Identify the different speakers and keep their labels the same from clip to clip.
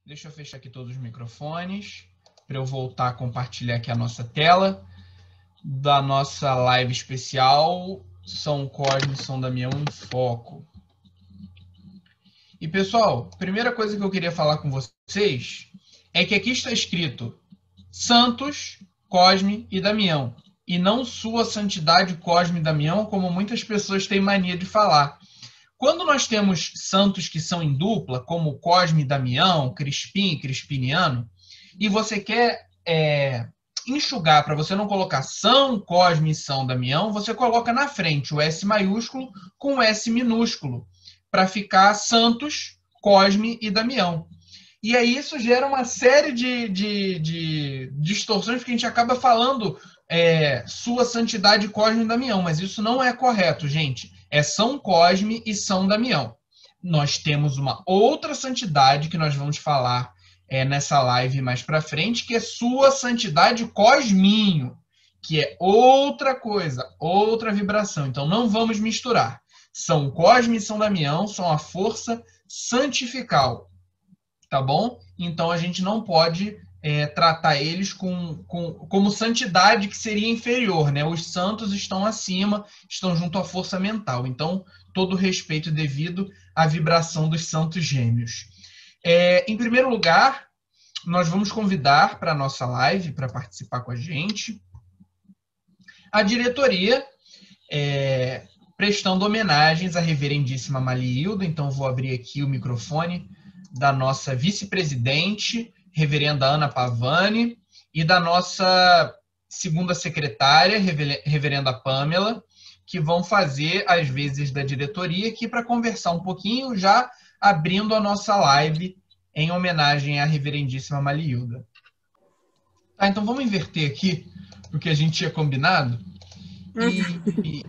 Speaker 1: Deixa eu fechar aqui todos os microfones para eu voltar a compartilhar aqui a nossa tela da nossa live especial São Cosme e São Damião em Foco. E pessoal, primeira coisa que eu queria falar com vocês é que aqui está escrito Santos, Cosme e Damião, e não Sua Santidade Cosme e Damião, como muitas pessoas têm mania de falar. Quando nós temos santos que são em dupla, como Cosme e Damião, Crispim e Crispiniano, e você quer enxugar para você não colocar São Cosme e São Damião, você coloca na frente o S maiúsculo com o S minúsculo, para ficar Santos, Cosme e Damião. E aí isso gera uma série de distorções, porque a gente acaba falando Sua Santidade Cosme e Damião, mas isso não é correto, gente. É São Cosme e São Damião. Nós temos uma outra santidade que nós vamos falar nessa live mais para frente, que é Sua Santidade Cosminho, que é outra coisa, outra vibração. Então não vamos misturar. São Cosme e São Damião são a força santifical, tá bom? Então a gente não pode tratar eles como santidade que seria inferior, né? Os santos estão acima, estão junto à força mental. Então, todo respeito devido à vibração dos santos gêmeos. Em primeiro lugar, nós vamos convidar para a nossa live, para participar com a gente, a diretoria, prestando homenagens à reverendíssima Malihilda. Então, vou abrir aqui o microfone da nossa vice-presidente, reverenda Ana Pavani, e da nossa segunda secretária, reverenda Pamela, que vão fazer as vezes da diretoria aqui para conversar um pouquinho, já abrindo a nossa live em homenagem à reverendíssima Malihilda. Tá, então vamos inverter aqui o que a gente tinha combinado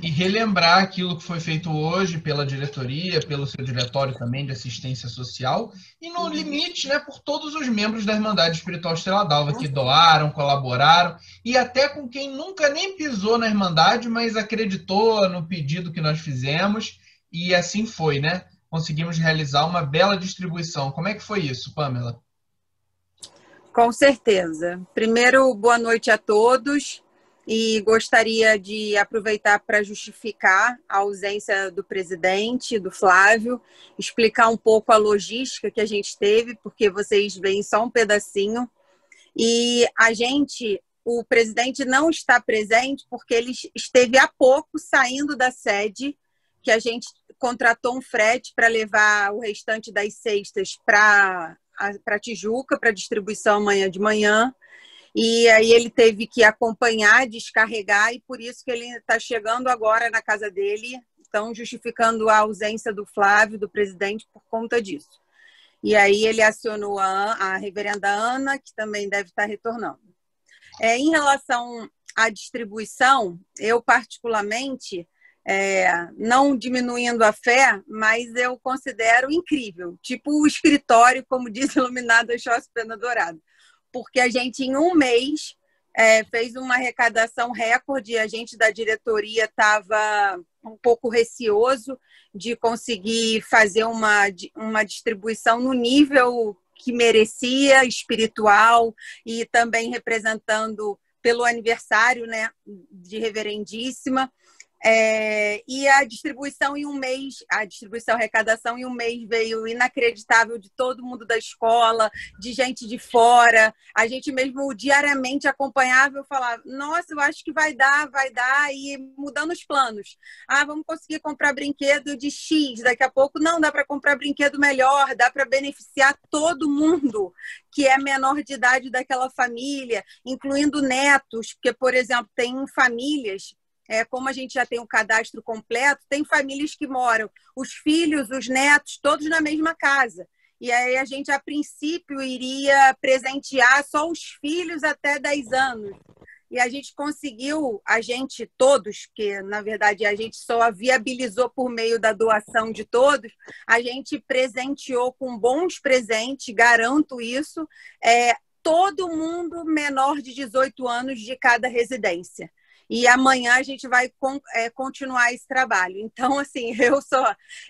Speaker 1: e relembrar aquilo que foi feito hoje pela diretoria, pelo seu diretório também de assistência social e, no limite, né, por todos os membros da Irmandade Espiritual Estrela d'Alva que doaram, colaboraram e até com quem nunca nem pisou na Irmandade, mas acreditou no pedido que nós fizemos e assim foi, né? Conseguimos realizar uma bela distribuição. Como é que foi isso, Pamela?
Speaker 2: Com certeza. Primeiro, boa noite a todos. E gostaria de aproveitar para justificar a ausência do presidente, do Flávio, explicar um pouco a logística que a gente teve, porque vocês veem só um pedacinho. E o presidente não está presente porque ele esteve há pouco saindo da sede, que a gente contratou um frete para levar o restante das cestas para Tijuca, para distribuição amanhã de manhã. E aí ele teve que acompanhar, descarregar, e por isso que ele está chegando agora na casa dele, então justificando a ausência do Flávio, do presidente, por conta disso. E aí ele acionou a reverenda Ana, que também deve estar retornando. Em relação à distribuição, eu particularmente, não diminuindo a fé, mas eu considero incrível, tipo o escritório, como diz Iluminado Oxóssi Pena Dourada. Porque a gente, em um mês, fez uma arrecadação recorde. A gente da diretoria estava um pouco receoso de conseguir fazer uma distribuição no nível que merecia, espiritual, e também representando pelo aniversário, né, de reverendíssima. E a distribuição em um mês, a arrecadação em um mês veio inacreditável, de todo mundo da escola, de gente de fora. A gente mesmo diariamente acompanhava e falava, nossa, eu acho que vai dar, e mudando os planos. Vamos conseguir comprar brinquedo de X, daqui a pouco não, dá para comprar brinquedo melhor, dá para beneficiar todo mundo que é menor de idade daquela família, incluindo netos, porque, por exemplo, tem famílias... como a gente já tem o cadastro completo, tem famílias que moram, os filhos, os netos, todos na mesma casa. E aí a gente, a princípio, iria presentear só os filhos até 10 anos. E a gente conseguiu, todos, que na verdade a gente só viabilizou por meio da doação de todos, a gente presenteou com bons presentes, garanto isso, todo mundo menor de 18 anos de cada residência. e amanhã a gente vai continuar esse trabalho. Então, assim,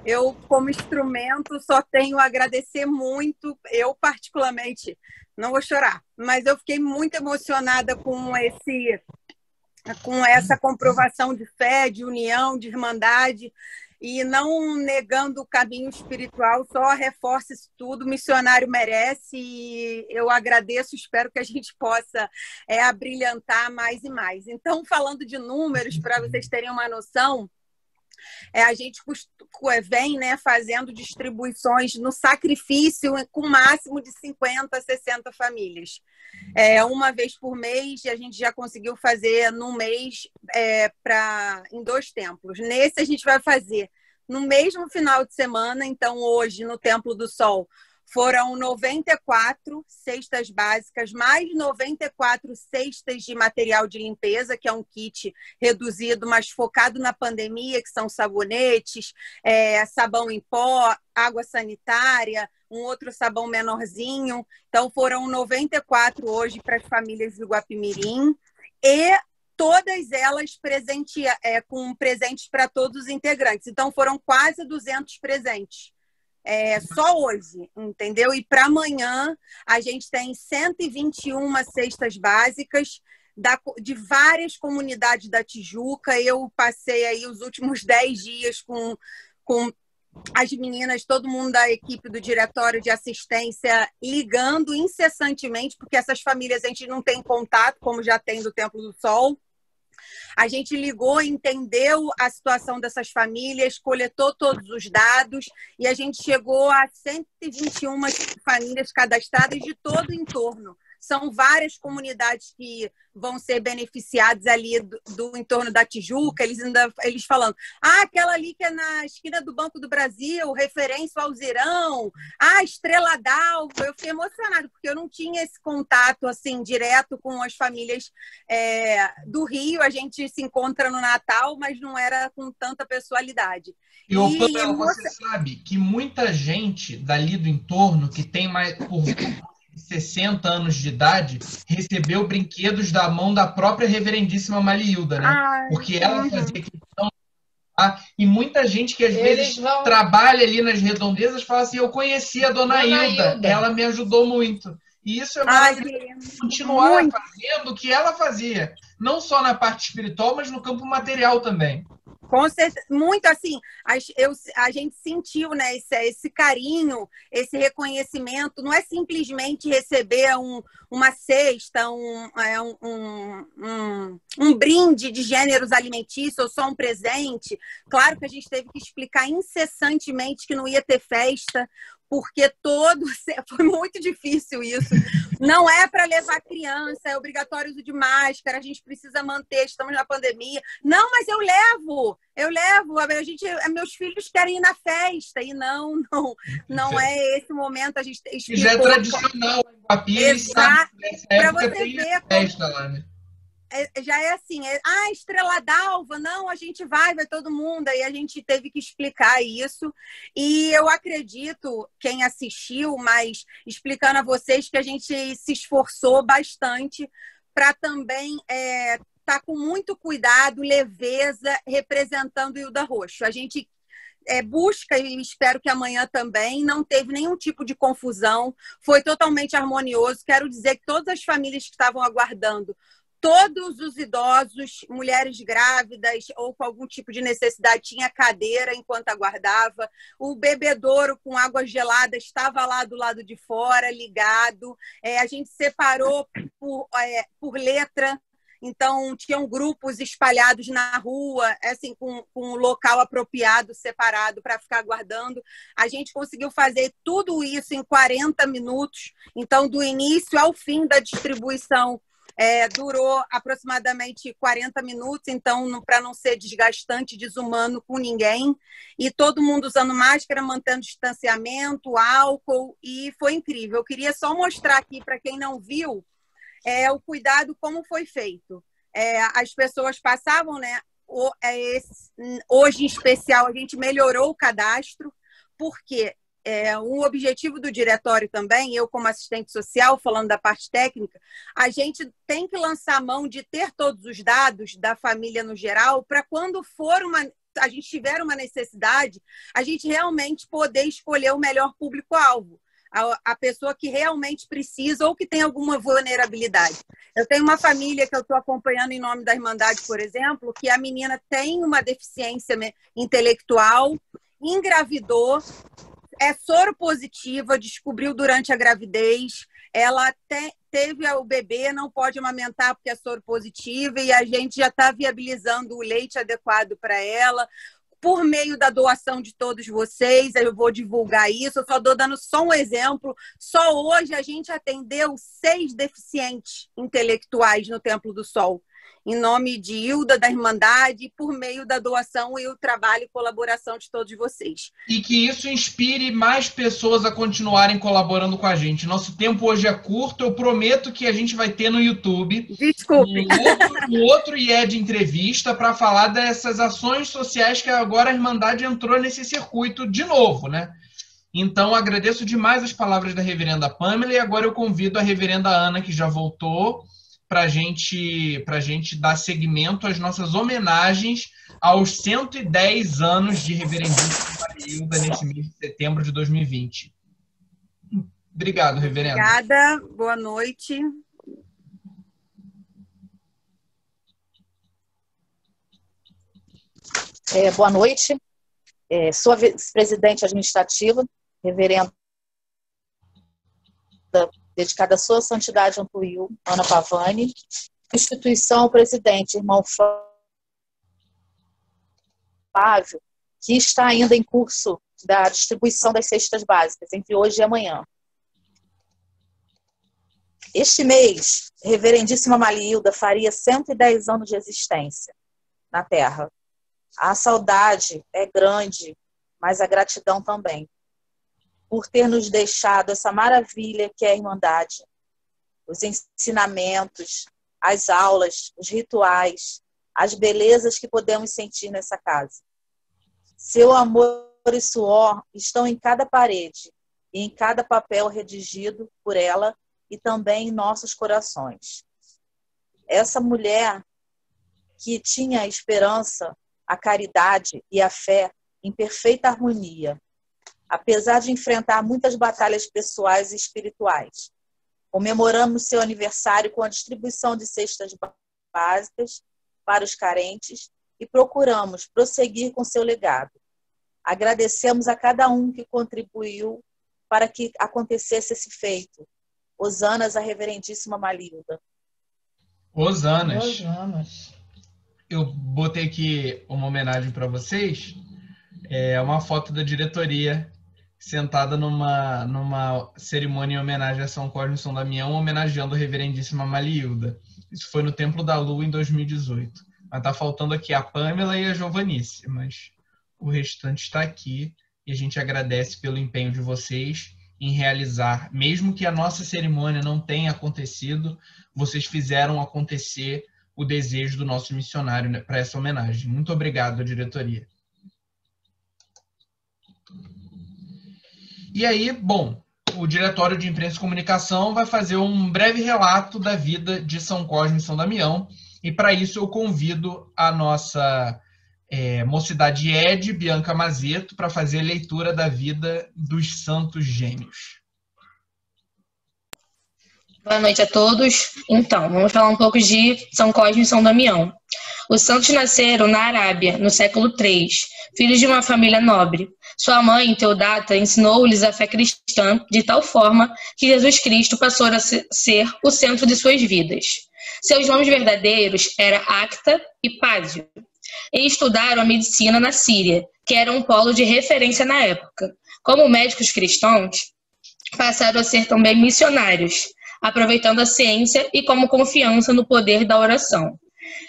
Speaker 2: eu como instrumento só tenho a agradecer muito, eu particularmente, não vou chorar, mas eu fiquei muito emocionada com essa comprovação de fé, de união, de irmandade, e não negando o caminho espiritual, só reforça isso tudo, o missionário merece, e eu agradeço, espero que a gente possa abrilhantar mais e mais. Então, falando de números, para vocês terem uma noção, a gente vem, né, fazendo distribuições no sacrifício com máximo de 50, 60 famílias. Uma vez por mês, e a gente já conseguiu fazer num mês em 2 templos. Nesse a gente vai fazer no mesmo final de semana, então hoje no Templo do Sol foram 94 cestas básicas, mais 94 cestas de material de limpeza, que é um kit reduzido, mas focado na pandemia, que são sabonetes, sabão em pó, água sanitária, um outro sabão menorzinho. Então, foram 94 hoje para as famílias do Guapimirim. E todas elas com presentes para todos os integrantes. Então, foram quase 200 presentes. Só hoje, entendeu? E para amanhã a gente tem 121 cestas básicas de várias comunidades da Tijuca. Eu passei aí os últimos 10 dias com as meninas, todo mundo da equipe do Diretório de Assistência ligando incessantemente, porque essas famílias a gente não tem contato, como já tem do Templo do Sol. A gente ligou, entendeu a situação dessas famílias, coletou todos os dados e a gente chegou a 121 famílias cadastradas de todo o entorno. São várias comunidades que vão ser beneficiadas ali do entorno da Tijuca. Eles falando, aquela ali que é na esquina do Banco do Brasil, referência ao Alzirão, Estrela d'Alva. Eu fiquei emocionada, porque eu não tinha esse contato assim direto com as famílias do Rio. A gente se encontra no Natal, mas não era com tanta pessoalidade.
Speaker 1: E Pamela, você sabe que muita gente dali do entorno, que tem mais por 60 anos de idade, recebeu brinquedos da mão da própria reverendíssima Mariilda, né? Porque ela fazia questão. E muita gente que às vezes trabalha ali nas redondezas fala assim, eu conheci a Dona Hilda, ela me ajudou muito. E isso é maravilhoso, continuar fazendo o que ela fazia, não só na parte espiritual, mas no campo material também.
Speaker 2: Com certeza, muito assim, a gente sentiu, né, esse carinho, esse reconhecimento. Não é simplesmente receber uma cesta, um brinde de gêneros alimentícios ou só um presente. Claro que a gente teve que explicar incessantemente que não ia ter festa, porque foi muito difícil isso. Não é para levar criança, é obrigatório uso de máscara, a gente precisa manter, estamos na pandemia. Não, mas eu levo, meus filhos querem ir na festa, e não é esse momento, a gente explicou.
Speaker 1: Já é tradicional,
Speaker 2: para você ver
Speaker 1: festa lá, né?
Speaker 2: Já é assim, Estrela d'Alva, não, a gente vai todo mundo, aí a gente teve que explicar isso, e eu acredito, quem assistiu, mas explicando a vocês que a gente se esforçou bastante para também tá com muito cuidado, leveza, representando o Hilda Roxo. A gente busca, e espero que amanhã também, não teve nenhum tipo de confusão, foi totalmente harmonioso. Quero dizer que todas as famílias que estavam aguardando, todos os idosos, mulheres grávidas ou com algum tipo de necessidade, tinha cadeira enquanto aguardava. O bebedouro com água gelada estava lá do lado de fora, ligado. A gente separou por letra. Então, tinham grupos espalhados na rua, assim, com um local apropriado, separado, para ficar aguardando. A gente conseguiu fazer tudo isso em 40 minutos. Então, do início ao fim da distribuição, durou aproximadamente 40 minutos, então, para não ser desgastante, desumano com ninguém. E todo mundo usando máscara, mantendo distanciamento, álcool, e foi incrível. Eu queria só mostrar aqui, para quem não viu, o cuidado como foi feito. As pessoas passavam, né? Hoje, em especial, a gente melhorou o cadastro, porque o objetivo do diretório também, eu como assistente social, falando da parte técnica, a gente tem que lançar mão de ter todos os dados da família no geral, para quando a gente tiver uma necessidade, a gente realmente poder escolher o melhor público-alvo, a pessoa que realmente precisa ou que tem alguma vulnerabilidade. Eu tenho uma família que eu estou acompanhando em nome da Irmandade, por exemplo, que a menina tem uma deficiência intelectual, engravidou, é soropositiva, descobriu durante a gravidez, ela teve o bebê, não pode amamentar porque é soropositiva, e a gente já está viabilizando o leite adequado para ela, por meio da doação de todos vocês. Eu vou divulgar isso, eu só estou dando só um exemplo. Só hoje a gente atendeu 6 deficientes intelectuais no Templo do Sol, em nome de Hilda, da Irmandade, por meio da doação e o trabalho e colaboração de todos vocês.
Speaker 1: E que isso inspire mais pessoas a continuarem colaborando com a gente. Nosso tempo hoje é curto, eu prometo que a gente vai ter no YouTube
Speaker 2: Desculpe.
Speaker 1: um outro IE de entrevista para falar dessas ações sociais que agora a Irmandade entrou nesse circuito de novo, né? Então, agradeço demais as palavras da reverenda Pamela e agora eu convido a reverenda Ana, que já voltou, para a gente dar seguimento às nossas homenagens aos 110 anos de Reverendíssima Marilda nesse mês de setembro de 2020. Obrigado, reverenda.
Speaker 2: Obrigada, boa noite.
Speaker 3: Boa noite. Sou a vice-presidente administrativa, reverenda dedicada à sua santidade Antuil, Ana Pavani, instituição presidente, irmão Flávio, que está ainda em curso da distribuição das cestas básicas, entre hoje e amanhã. Este mês, Reverendíssima Marilda faria 110 anos de existência na Terra. A saudade é grande, mas a gratidão também, por ter nos deixado essa maravilha que é a Irmandade, os ensinamentos, as aulas, os rituais, as belezas que podemos sentir nessa casa. Seu amor e suor estão em cada parede e em cada papel redigido por ela e também em nossos corações. Essa mulher que tinha a esperança, a caridade e a fé em perfeita harmonia, apesar de enfrentar muitas batalhas pessoais e espirituais. Comemoramos seu aniversário com a distribuição de cestas básicas para os carentes e procuramos prosseguir com seu legado. Agradecemos a cada um que contribuiu para que acontecesse esse feito. Hosanas, a Reverendíssima Marilda.
Speaker 1: Hosanas. Eu botei aqui uma homenagem para vocês. É uma foto da diretoria sentada numa cerimônia em homenagem a São Cosme e São Damião, homenageando a Reverendíssima Marilda. Isso foi no Templo da Lua em 2018. Mas está faltando aqui a Pamela e a Giovanice, mas o restante está aqui e a gente agradece pelo empenho de vocês em realizar, mesmo que a nossa cerimônia não tenha acontecido, vocês fizeram acontecer o desejo do nosso missionário, né, para essa homenagem. Muito obrigado, diretoria. E aí, bom, o Diretório de Imprensa e Comunicação vai fazer um breve relato da vida de São Cosme e São Damião, e para isso eu convido a nossa mocidade ED, Bianca Mazeto, para fazer a leitura da vida dos santos gêmeos.
Speaker 4: Boa noite a todos. Então, vamos falar um pouco de São Cosme e São Damião. Os santos nasceram na Arábia, no século III, filhos de uma família nobre. Sua mãe, Teodata, ensinou-lhes a fé cristã de tal forma que Jesus Cristo passou a ser o centro de suas vidas. Seus nomes verdadeiros eram Acta e Pásio. E estudaram a medicina na Síria, que era um polo de referência na época. Como médicos cristãos, passaram a ser também missionários, aproveitando a ciência e como confiança no poder da oração.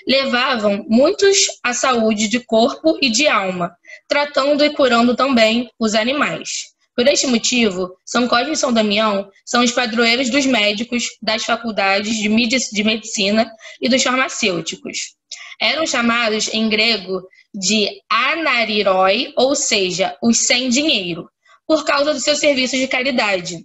Speaker 4: Levavam muitos à saúde de corpo e de alma, tratando e curando também os animais. Por este motivo, São Cosme e São Damião são os padroeiros dos médicos, das faculdades de medicina e dos farmacêuticos. Eram chamados em grego de anariroi, ou seja, os sem dinheiro, por causa dos seus serviços de caridade,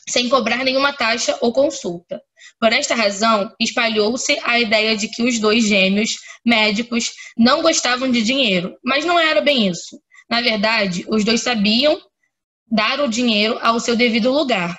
Speaker 4: sem cobrar nenhuma taxa ou consulta. Por esta razão, espalhou-se a ideia de que os dois gêmeos médicos não gostavam de dinheiro, mas não era bem isso. Na verdade, os dois sabiam dar o dinheiro ao seu devido lugar.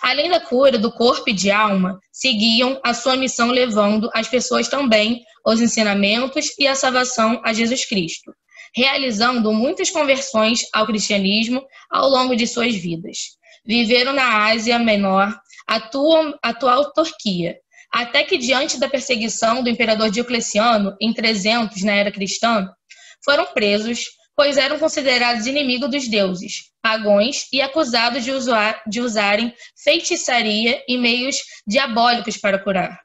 Speaker 4: Além da cura do corpo e de alma, seguiam a sua missão levando às pessoas também os ensinamentos e a salvação a Jesus Cristo, realizando muitas conversões ao cristianismo ao longo de suas vidas. Viveram na Ásia Menor, atual Turquia, até que diante da perseguição do imperador Diocleciano, em 300 na era cristã, foram presos, pois eram considerados inimigos dos deuses, pagãos e acusados de usarem feitiçaria e meios diabólicos para curar.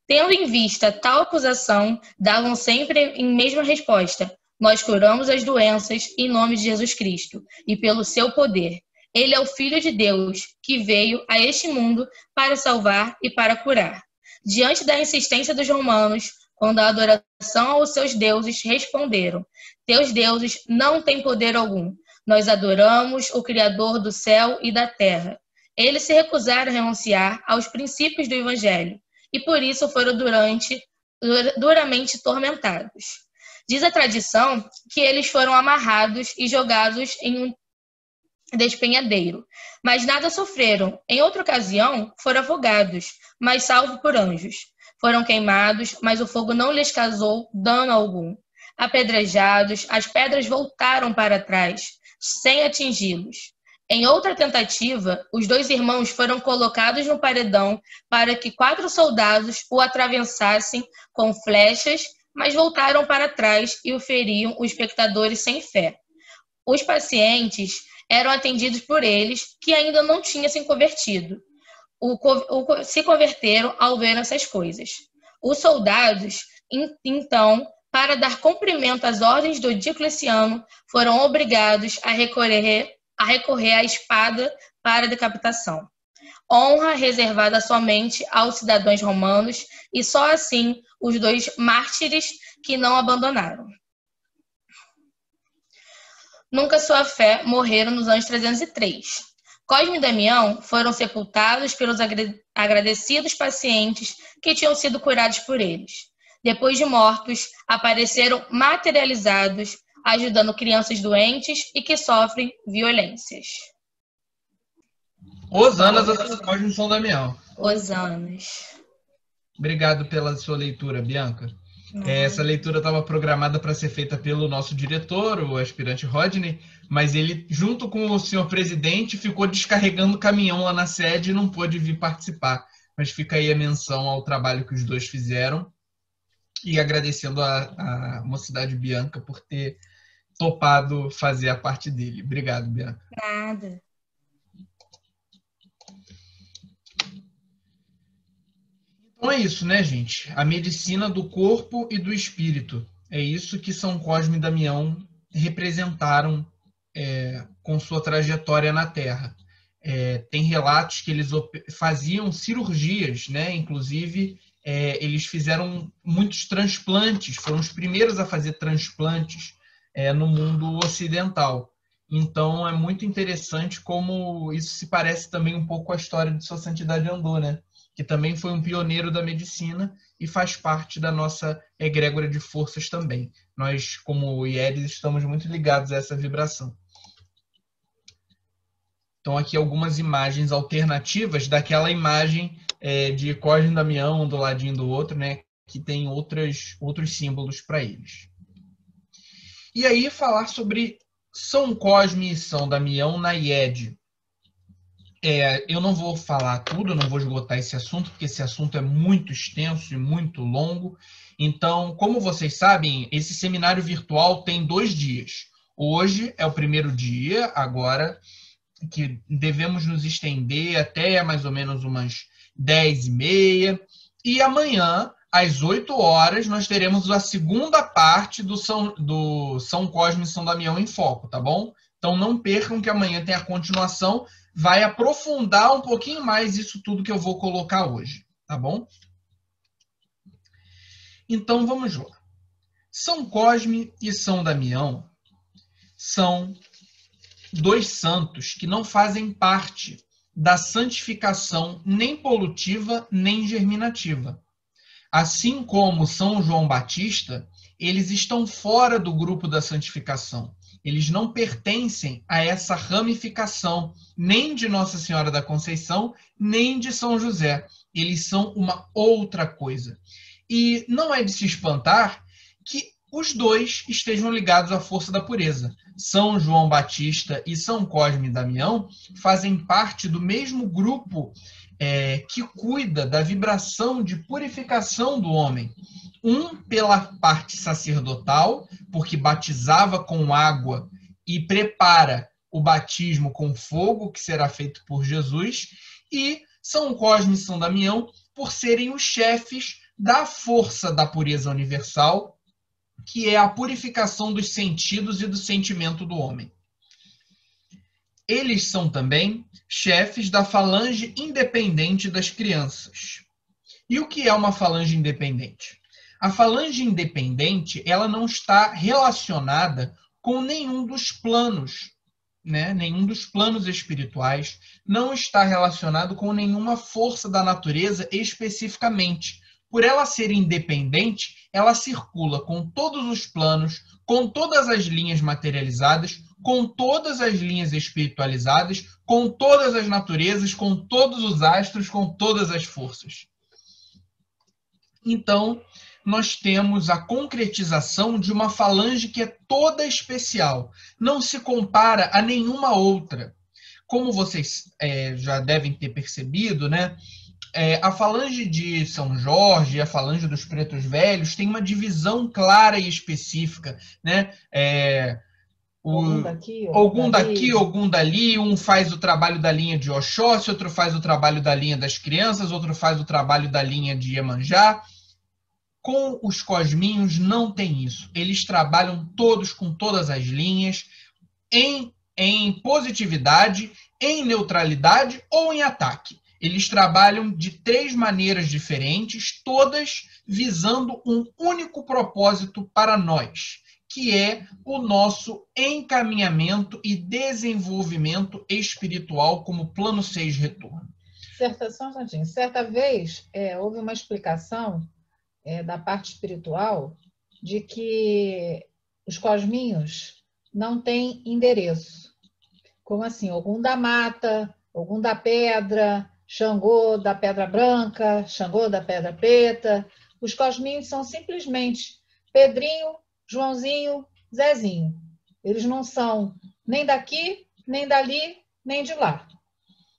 Speaker 4: Tendo em vista tal acusação, davam sempre em mesma resposta: nós curamos as doenças em nome de Jesus Cristo e pelo seu poder. Ele é o Filho de Deus, que veio a este mundo para salvar e para curar. Diante da insistência dos romanos, quando a adoração aos seus deuses, responderam: teus deuses não têm poder algum. Nós adoramos o Criador do céu e da terra. Eles se recusaram a renunciar aos princípios do Evangelho e por isso foram duramente tormentados. Diz a tradição que eles foram amarrados e jogados em um despenhadeiro, mas nada sofreram. Em outra ocasião, foram afogados, mas salvos por anjos. Foram queimados, mas o fogo não lhes causou dano algum. Apedrejados, as pedras voltaram para trás, sem atingi-los. Em outra tentativa, os dois irmãos foram colocados no paredão para que 4 soldados o atravessassem com flechas, mas voltaram para trás e o feriam os espectadores sem fé. Os pacientes eram atendidos por eles, que ainda não tinham se convertido. Se converteram ao ver essas coisas. Os soldados, então, para dar cumprimento às ordens do Diocleciano, foram obrigados a recorrer à espada para a decapitação. Honra reservada somente aos cidadãos romanos, e só assim os 2 mártires que não abandonaram. Nunca sua fé morreram nos anos 303. Cosme e Damião foram sepultados pelos agradecidos pacientes que tinham sido curados por eles. Depois de mortos, apareceram materializados, ajudando crianças doentes e que sofrem violências.
Speaker 1: Hosanas a São Cosme e São Damião.
Speaker 4: Hosanas.
Speaker 1: Obrigado pela sua leitura, Bianca. Essa leitura estava programada para ser feita pelo nosso diretor, o aspirante Rodney, mas ele, junto com o senhor presidente, ficou descarregando o caminhão lá na sede e não pôde vir participar. Mas fica aí a menção ao trabalho que os dois fizeram e agradecendo a mocidade Bianca por ter topado fazer a parte dele. Obrigado, Bianca.
Speaker 4: Nada.
Speaker 1: Então é isso, né, gente? A medicina do corpo e do espírito. É isso que São Cosme e Damião representaram com sua trajetória na Terra. Tem relatos que eles faziam cirurgias, né? Inclusive, eles fizeram muitos transplantes, foram os primeiros a fazer transplantes no mundo ocidental. Então, é muito interessante como isso se parece também um pouco com a história de Sua Santidade Andô, né? Que também foi um pioneiro da medicina e faz parte da nossa egrégora de forças também. Nós, como IERES, estamos muito ligados a essa vibração. Então, aqui algumas imagens alternativas daquela imagem de Cosme e Damião, um do ladinho do outro, né? Que tem outros símbolos para eles. E aí, falar sobre São Cosme e São Damião na IED. Eu não vou falar tudo, não vou esgotar esse assunto, porque esse assunto é muito extenso e muito longo. Então, como vocês sabem, esse seminário virtual tem 2 dias. Hoje é o primeiro dia, agora que devemos nos estender até mais ou menos umas 10h30. E amanhã, às 8 horas, nós teremos a segunda parte do São Cosme e São Damião em Foco, tá bom? Então, não percam que amanhã tem a continuação. Vai aprofundar um pouquinho mais isso tudo que eu vou colocar hoje, tá bom? Então, vamos lá. São Cosme e São Damião são 2 santos que não fazem parte da santificação nem polutiva nem germinativa. Assim como São João Batista, eles estão fora do grupo da santificação. Eles não pertencem a essa ramificação, nem de Nossa Senhora da Conceição, nem de São José. Eles são uma outra coisa. E não é de se espantar que os dois estejam ligados à força da pureza. São João Batista e São Cosme e Damião fazem parte do mesmo grupo que cuida da vibração de purificação do homem. Um pela parte sacerdotal, porque batizava com água e prepara o batismo com fogo, que será feito por Jesus, e São Cosme e São Damião por serem os chefes da força da pureza universal, que é a purificação dos sentidos e do sentimento do homem. Eles são também chefes da falange independente das crianças. E o que é uma falange independente? A falange independente, ela não está relacionada com nenhum dos planos, né? Nenhum dos planos espirituais, não está relacionado com nenhuma força da natureza especificamente. Por ela ser independente, ela circula com todos os planos, com todas as linhas materializadas, com todas as linhas espiritualizadas, com todas as naturezas, com todos os astros, com todas as forças. Então, nós temos a concretização de uma falange que é toda especial, não se compara a nenhuma outra. Como vocês já devem ter percebido, né? A falange de São Jorge e a falange dos Pretos Velhos tem uma divisão clara e específica, né? Algum daqui, algum dali, um faz o trabalho da linha de Oxóssi, outro faz o trabalho da linha das crianças, outro faz o trabalho da linha de Iemanjá. Com os cosminhos não tem isso. Eles trabalham todos com todas as linhas, em positividade, em neutralidade ou em ataque. Eles trabalham de 3 maneiras diferentes, todas visando um único propósito para nós, que é o nosso encaminhamento e desenvolvimento espiritual como plano 6 retorno.
Speaker 5: Certa vez houve uma explicação da parte espiritual de que os cosminhos não têm endereço. Como assim? Ogum da mata, Ogum da pedra, Xangô da pedra branca, Xangô da pedra preta. Os cosminhos são simplesmente Pedrinho, Joãozinho, Zezinho. Eles não são nem daqui, nem dali, nem de lá.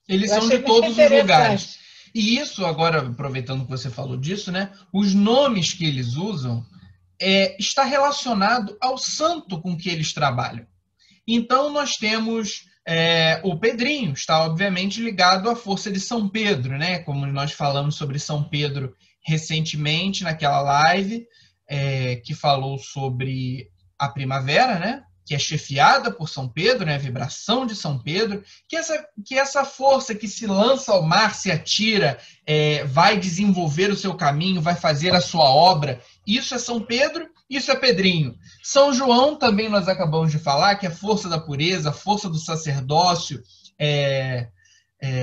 Speaker 1: Eles são de todos os lugares. E isso, agora, aproveitando que você falou disso, né? Os nomes que eles usam está relacionado ao santo com que eles trabalham. Então, nós temos o Pedrinho, está obviamente ligado à força de São Pedro, né? Como nós falamos sobre São Pedro recentemente naquela live, que falou sobre a primavera, né? Que é chefiada por São Pedro, né? A vibração de São Pedro, que essa força que se lança ao mar, se atira, vai desenvolver o seu caminho, vai fazer a sua obra. Isso é São Pedro, isso é Pedrinho. São João também nós acabamos de falar, que é a força da pureza, a força do sacerdócio,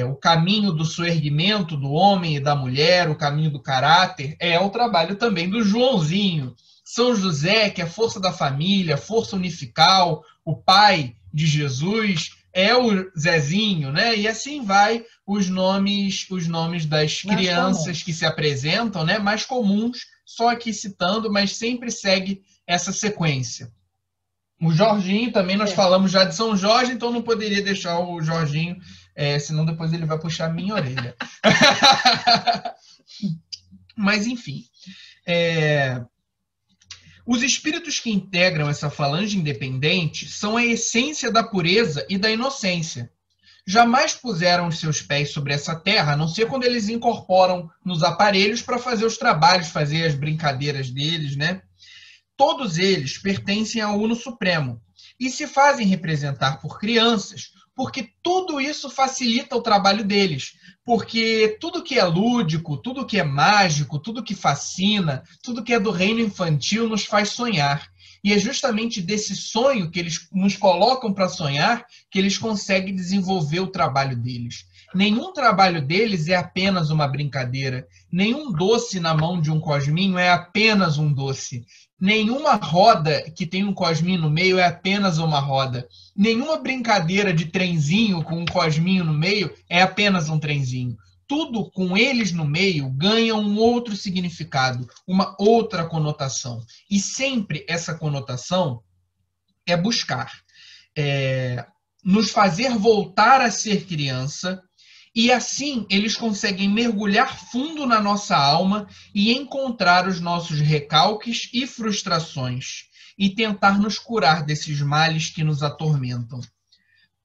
Speaker 1: o caminho do soerguimento do homem e da mulher, o caminho do caráter, é o trabalho também do Joãozinho. São José, que é a força da família, força unifical, o pai de Jesus, é o Zezinho, né? E assim vai os nomes das crianças que se apresentam, né? Mais comuns, só aqui citando, mas sempre segue essa sequência. O Jorginho também, nós falamos já de São Jorge, então não poderia deixar o Jorginho, senão depois ele vai puxar a minha orelha. Mas, enfim... Os espíritos que integram essa falange independente são a essência da pureza e da inocência. Jamais puseram os seus pés sobre essa terra, a não ser quando eles incorporam nos aparelhos para fazer os trabalhos, fazer as brincadeiras deles, né? Todos eles pertencem ao Uno Supremo e se fazem representar por crianças, porque tudo isso facilita o trabalho deles. Porque tudo que é lúdico, tudo que é mágico, tudo que fascina, tudo que é do reino infantil nos faz sonhar. E é justamente desse sonho que eles nos colocam para sonhar que eles conseguem desenvolver o trabalho deles. Nenhum trabalho deles é apenas uma brincadeira. Nenhum doce na mão de um cosminho é apenas um doce. Nenhuma roda que tem um cosminho no meio é apenas uma roda. Nenhuma brincadeira de trenzinho com um cosminho no meio é apenas um trenzinho. Tudo com eles no meio ganha um outro significado, uma outra conotação. E sempre essa conotação é buscar nos fazer voltar a ser criança, e assim eles conseguem mergulhar fundo na nossa alma e encontrar os nossos recalques e frustrações e tentar nos curar desses males que nos atormentam.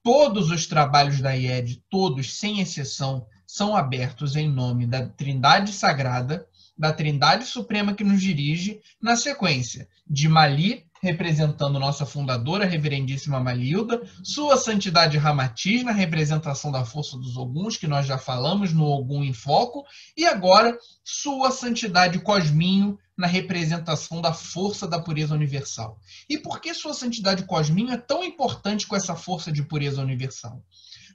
Speaker 1: Todos os trabalhos da IED, todos, sem exceção, são abertos em nome da Trindade Sagrada, da Trindade Suprema que nos dirige, na sequência de Mali, representando nossa fundadora, reverendíssima Malilda, Sua Santidade Ramatiz, na representação da força dos Oguns, que nós já falamos no Ogum em Foco, e agora Sua Santidade Cosminho, na representação da força da pureza universal. E por que Sua Santidade Cosminho é tão importante com essa força de pureza universal?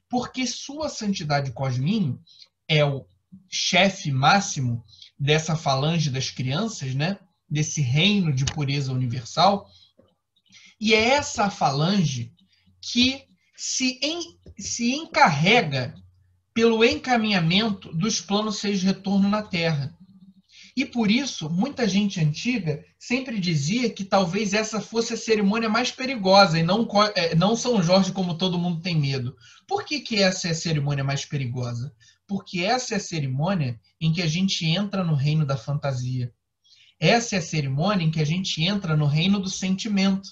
Speaker 1: Porque Sua Santidade Cosminho é o chefe máximo dessa falange das crianças, né? Desse reino de pureza universal, e é essa falange que se encarrega pelo encaminhamento dos planos 6 de retorno na Terra. E por isso, muita gente antiga sempre dizia que talvez essa fosse a cerimônia mais perigosa e não São Jorge, como todo mundo tem medo. Por que essa é a cerimônia mais perigosa? Porque essa é a cerimônia em que a gente entra no reino da fantasia. Essa é a cerimônia em que a gente entra no reino do sentimento,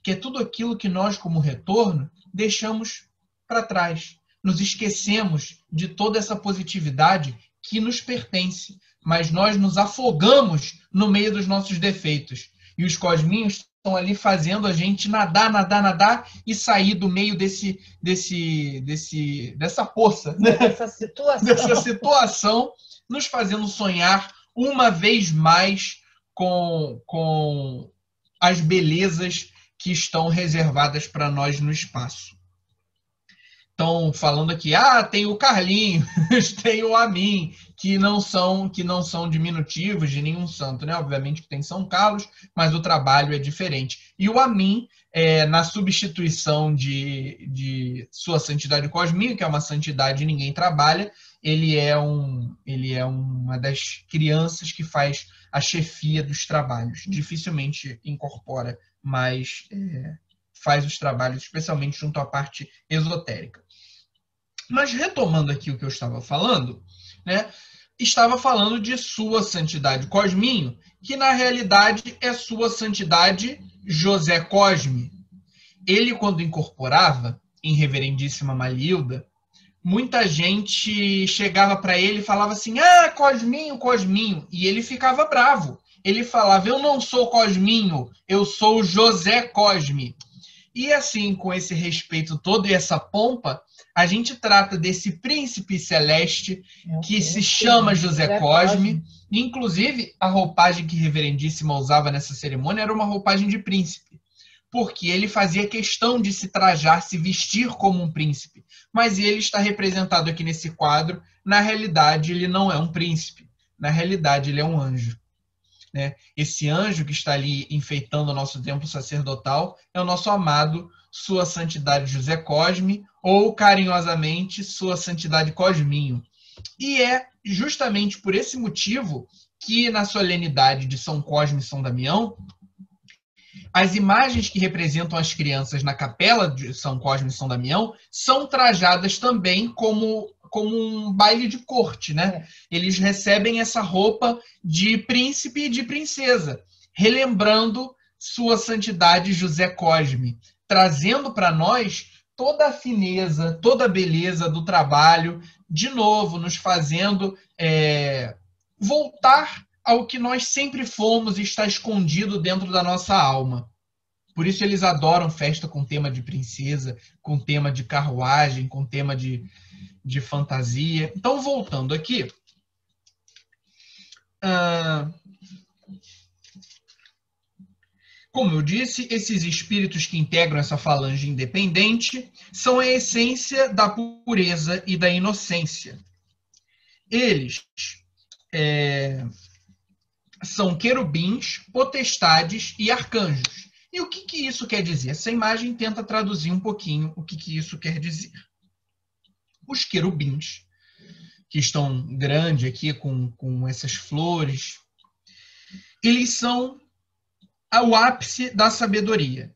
Speaker 1: que é tudo aquilo que nós, como retorno, deixamos para trás. Nos esquecemos de toda essa positividade que nos pertence, mas nós nos afogamos no meio dos nossos defeitos. E os cosminhos estão ali fazendo a gente nadar, nadar, nadar e sair do meio dessa poça, né? Dessa situação, nos fazendo sonhar uma vez mais com as belezas que estão reservadas para nós no espaço. Então, falando aqui, tem o Carlinhos, tem o Amin, que não são diminutivos de nenhum santo, né? Obviamente que tem São Carlos, mas o trabalho é diferente. E o Amin, na substituição de Sua Santidade Cosminho, que é uma santidade e ninguém trabalha, ele é uma das crianças que faz a chefia dos trabalhos. Dificilmente incorpora, mas faz os trabalhos, especialmente junto à parte esotérica. Mas retomando aqui o que eu estava falando, né, estava falando de Sua Santidade Cosminho, que na realidade é Sua Santidade José Cosme. Ele, quando incorporava em Reverendíssima Malilda, muita gente chegava para ele e falava assim, Cosminho, Cosminho, e ele ficava bravo. Ele falava, eu não sou Cosminho, eu sou José Cosme. E assim, com esse respeito todo e essa pompa, a gente trata desse príncipe celeste que se chama José Cosme. Inclusive, a roupagem que Reverendíssima usava nessa cerimônia era uma roupagem de príncipe, porque ele fazia questão de se trajar, se vestir como um príncipe. Mas ele está representado aqui nesse quadro. Na realidade, ele não é um príncipe. Na realidade, ele é um anjo. Né? Esse anjo que está ali enfeitando o nosso templo sacerdotal é o nosso amado Sua Santidade José Cosme, ou carinhosamente Sua Santidade Cosminho. E é justamente por esse motivo que na solenidade de São Cosme e São Damião, as imagens que representam as crianças na capela de São Cosme e São Damião são trajadas também como um baile de corte, né? Eles recebem essa roupa de príncipe e de princesa, relembrando Sua Santidade José Cosme, trazendo para nós toda a fineza, toda a beleza do trabalho, de novo, nos fazendo voltar ao que nós sempre fomos e está escondido dentro da nossa alma. Por isso eles adoram festa com tema de princesa, com tema de carruagem, com tema de fantasia. Então, voltando aqui, Como eu disse, esses espíritos que integram essa falange independente são a essência da pureza e da inocência. Eles são querubins, potestades e arcanjos. E o que isso quer dizer? Essa imagem tenta traduzir um pouquinho o que isso quer dizer. Os querubins, que estão grande aqui com essas flores, eles são o ápice da sabedoria.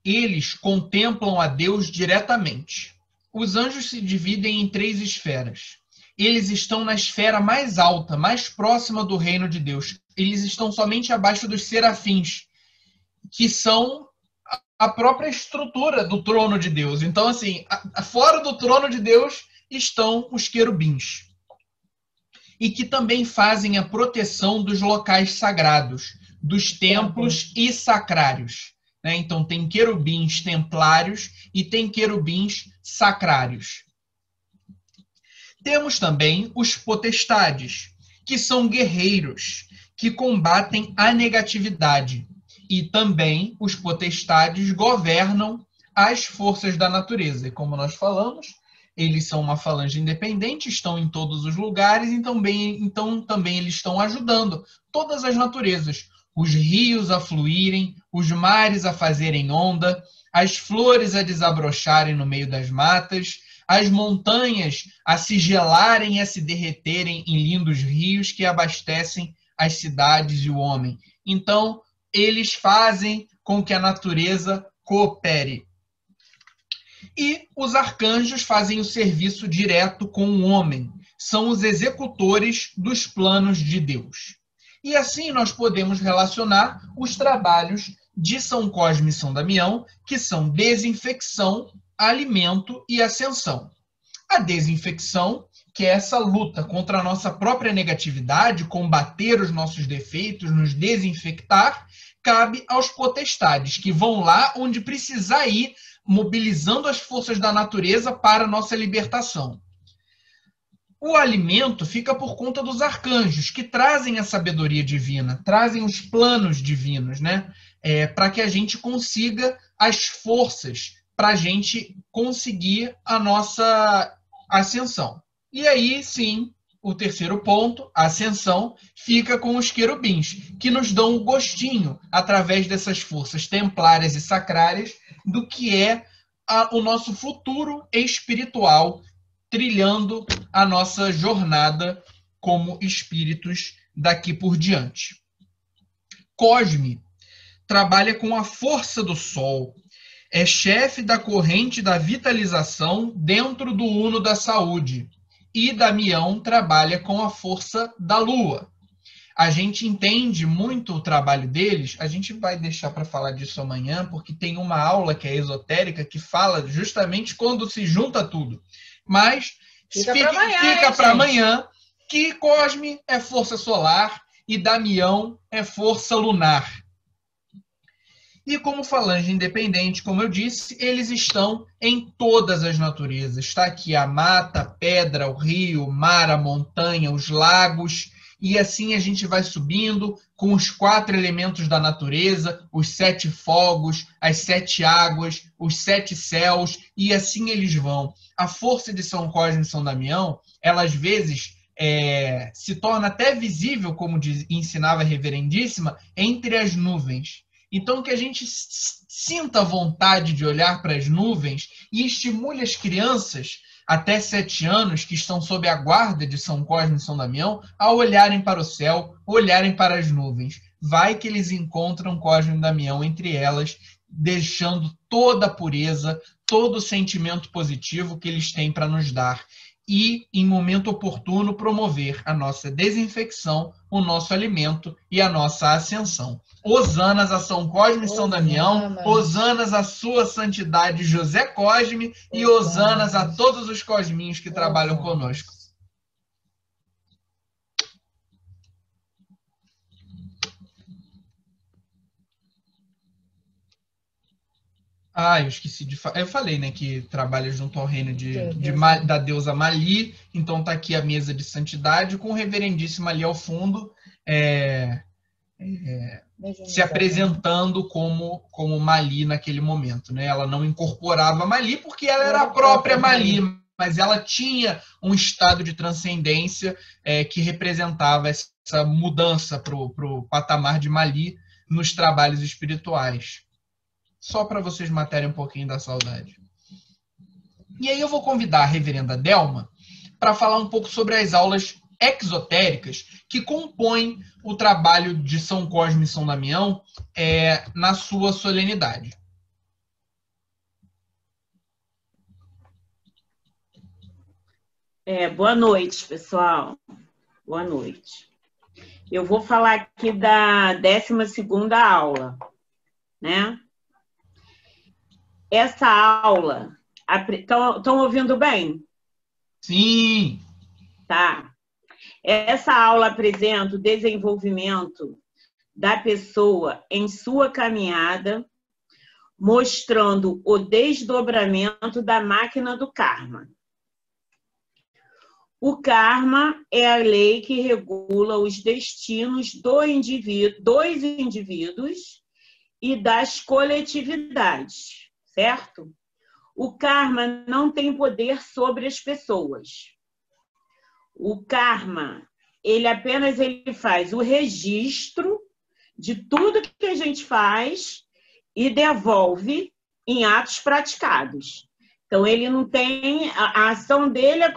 Speaker 1: Eles contemplam a Deus diretamente. Os anjos se dividem em 3 esferas. Eles estão na esfera mais alta, mais próxima do reino de Deus. Eles estão somente abaixo dos serafins, que são a própria estrutura do trono de Deus. Então, assim, fora do trono de Deus estão os querubins. E que também fazem a proteção dos locais sagrados, dos templos e sacrários. Né? Então, tem querubins templários e tem querubins sacrários. Temos também os potestades, que são guerreiros, que combatem a negatividade. E também os potestades governam as forças da natureza. E como nós falamos, eles são uma falange independente, estão em todos os lugares, então também eles estão ajudando todas as naturezas. Os rios a fluírem, os mares a fazerem onda, as flores a desabrocharem no meio das matas, as montanhas a se gelarem e a se derreterem em lindos rios que abastecem as cidades e o homem. Então, eles fazem com que a natureza coopere. E os arcanjos fazem o serviço direto com o homem. São os executores dos planos de Deus. E assim nós podemos relacionar os trabalhos de São Cosme e São Damião, que são desinfecção, alimento e ascensão. A desinfecção, que é essa luta contra a nossa própria negatividade, combater os nossos defeitos, nos desinfectar, cabe aos potestades, que vão lá onde precisar ir, mobilizando as forças da natureza para a nossa libertação. O alimento fica por conta dos arcanjos, que trazem a sabedoria divina, trazem os planos divinos, né? Para que a gente consiga as forças, para a gente conseguir a nossa ascensão. E aí, sim, o terceiro ponto, a ascensão, fica com os querubins, que nos dão o gostinho, através dessas forças templárias e sacrárias, do que é o nosso futuro espiritual, trilhando a nossa jornada como espíritos daqui por diante. Cosme trabalha com a força do Sol, é chefe da corrente da vitalização dentro do Uno da saúde, e Damião trabalha com a força da Lua. A gente entende muito o trabalho deles, a gente vai deixar para falar disso amanhã, porque tem uma aula que é esotérica, que fala justamente quando se junta tudo. Mas fica para amanhã, que Cosme é força solar e Damião é força lunar. E como falange independente, como eu disse, eles estão em todas as naturezas. Está aqui a mata, a pedra, o rio, o mar, a montanha, os lagos. E assim a gente vai subindo com os 4 elementos da natureza, os 7 fogos, as 7 águas, os 7 céus, e assim eles vão. A força de São Cosme e São Damião, ela às vezes se torna até visível, como ensinava a Reverendíssima, entre as nuvens. Então, que a gente sinta vontade de olhar para as nuvens e estimule as crianças até 7 anos, que estão sob a guarda de São Cosme e São Damião, a olharem para o céu, olharem para as nuvens. Vai que eles encontram Cosme e Damião entre elas, deixando toda a pureza, todo o sentimento positivo que eles têm para nos dar. E, em momento oportuno, promover a nossa desinfecção, o nosso alimento e a nossa ascensão. Hosanas a São Cosme e São Damião, hosanas a sua santidade José Cosme e hosanas a todos os cosminhos que trabalham conosco. Ah, eu esqueci de falar. Eu falei, né, que trabalha junto ao reino da deusa Mali. Então tá aqui a mesa de santidade com o reverendíssimo ali ao fundo, se apresentando como Mali naquele momento, né? Ela não incorporava Mali porque ela era a própria Mali, mas ela tinha um estado de transcendência que representava essa mudança para o patamar de Mali nos trabalhos espirituais. Só para vocês matarem um pouquinho da saudade. E aí eu vou convidar a reverenda Delma para falar um pouco sobre as aulas exotéricas que compõem o trabalho de São Cosme e São Damião na sua solenidade.
Speaker 6: Boa noite, pessoal. Boa noite. Eu vou falar aqui da 12ª aula, né? Essa aula... Estão ouvindo bem?
Speaker 1: Sim!
Speaker 6: Tá. Essa aula apresenta o desenvolvimento da pessoa em sua caminhada, mostrando o desdobramento da máquina do karma. O karma é a lei que regula os destinos dos indivíduos e das coletividades, certo? O karma não tem poder sobre as pessoas. O karma, ele faz o registro de tudo que a gente faz e devolve em atos praticados. Então, ele não tem... A ação dele é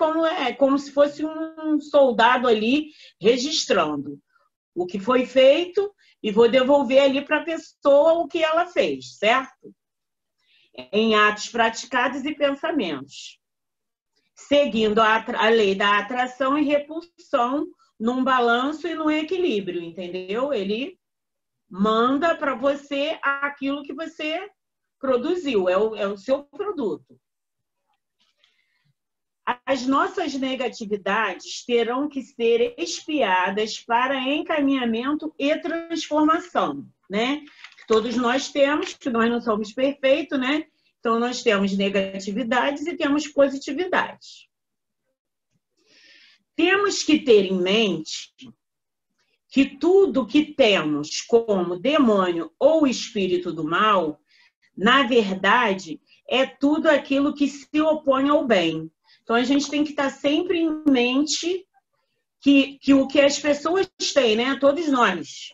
Speaker 6: como se fosse um soldado ali registrando o que foi feito e vou devolver ali para a pessoa o que ela fez, certo? Em atos praticados e pensamentos. Seguindo a lei da atração e repulsão num balanço e num equilíbrio, entendeu? Ele manda para você aquilo que você produziu, é o seu produto. As nossas negatividades terão que ser expiadas para encaminhamento e transformação, né? Todos nós temos, que nós não somos perfeitos, né? Então, nós temos negatividades e temos positividades. Temos que ter em mente que tudo que temos como demônio ou espírito do mal, na verdade, é tudo aquilo que se opõe ao bem. Então, a gente tem que estar sempre em mente que o que as pessoas têm, né? Todos nós,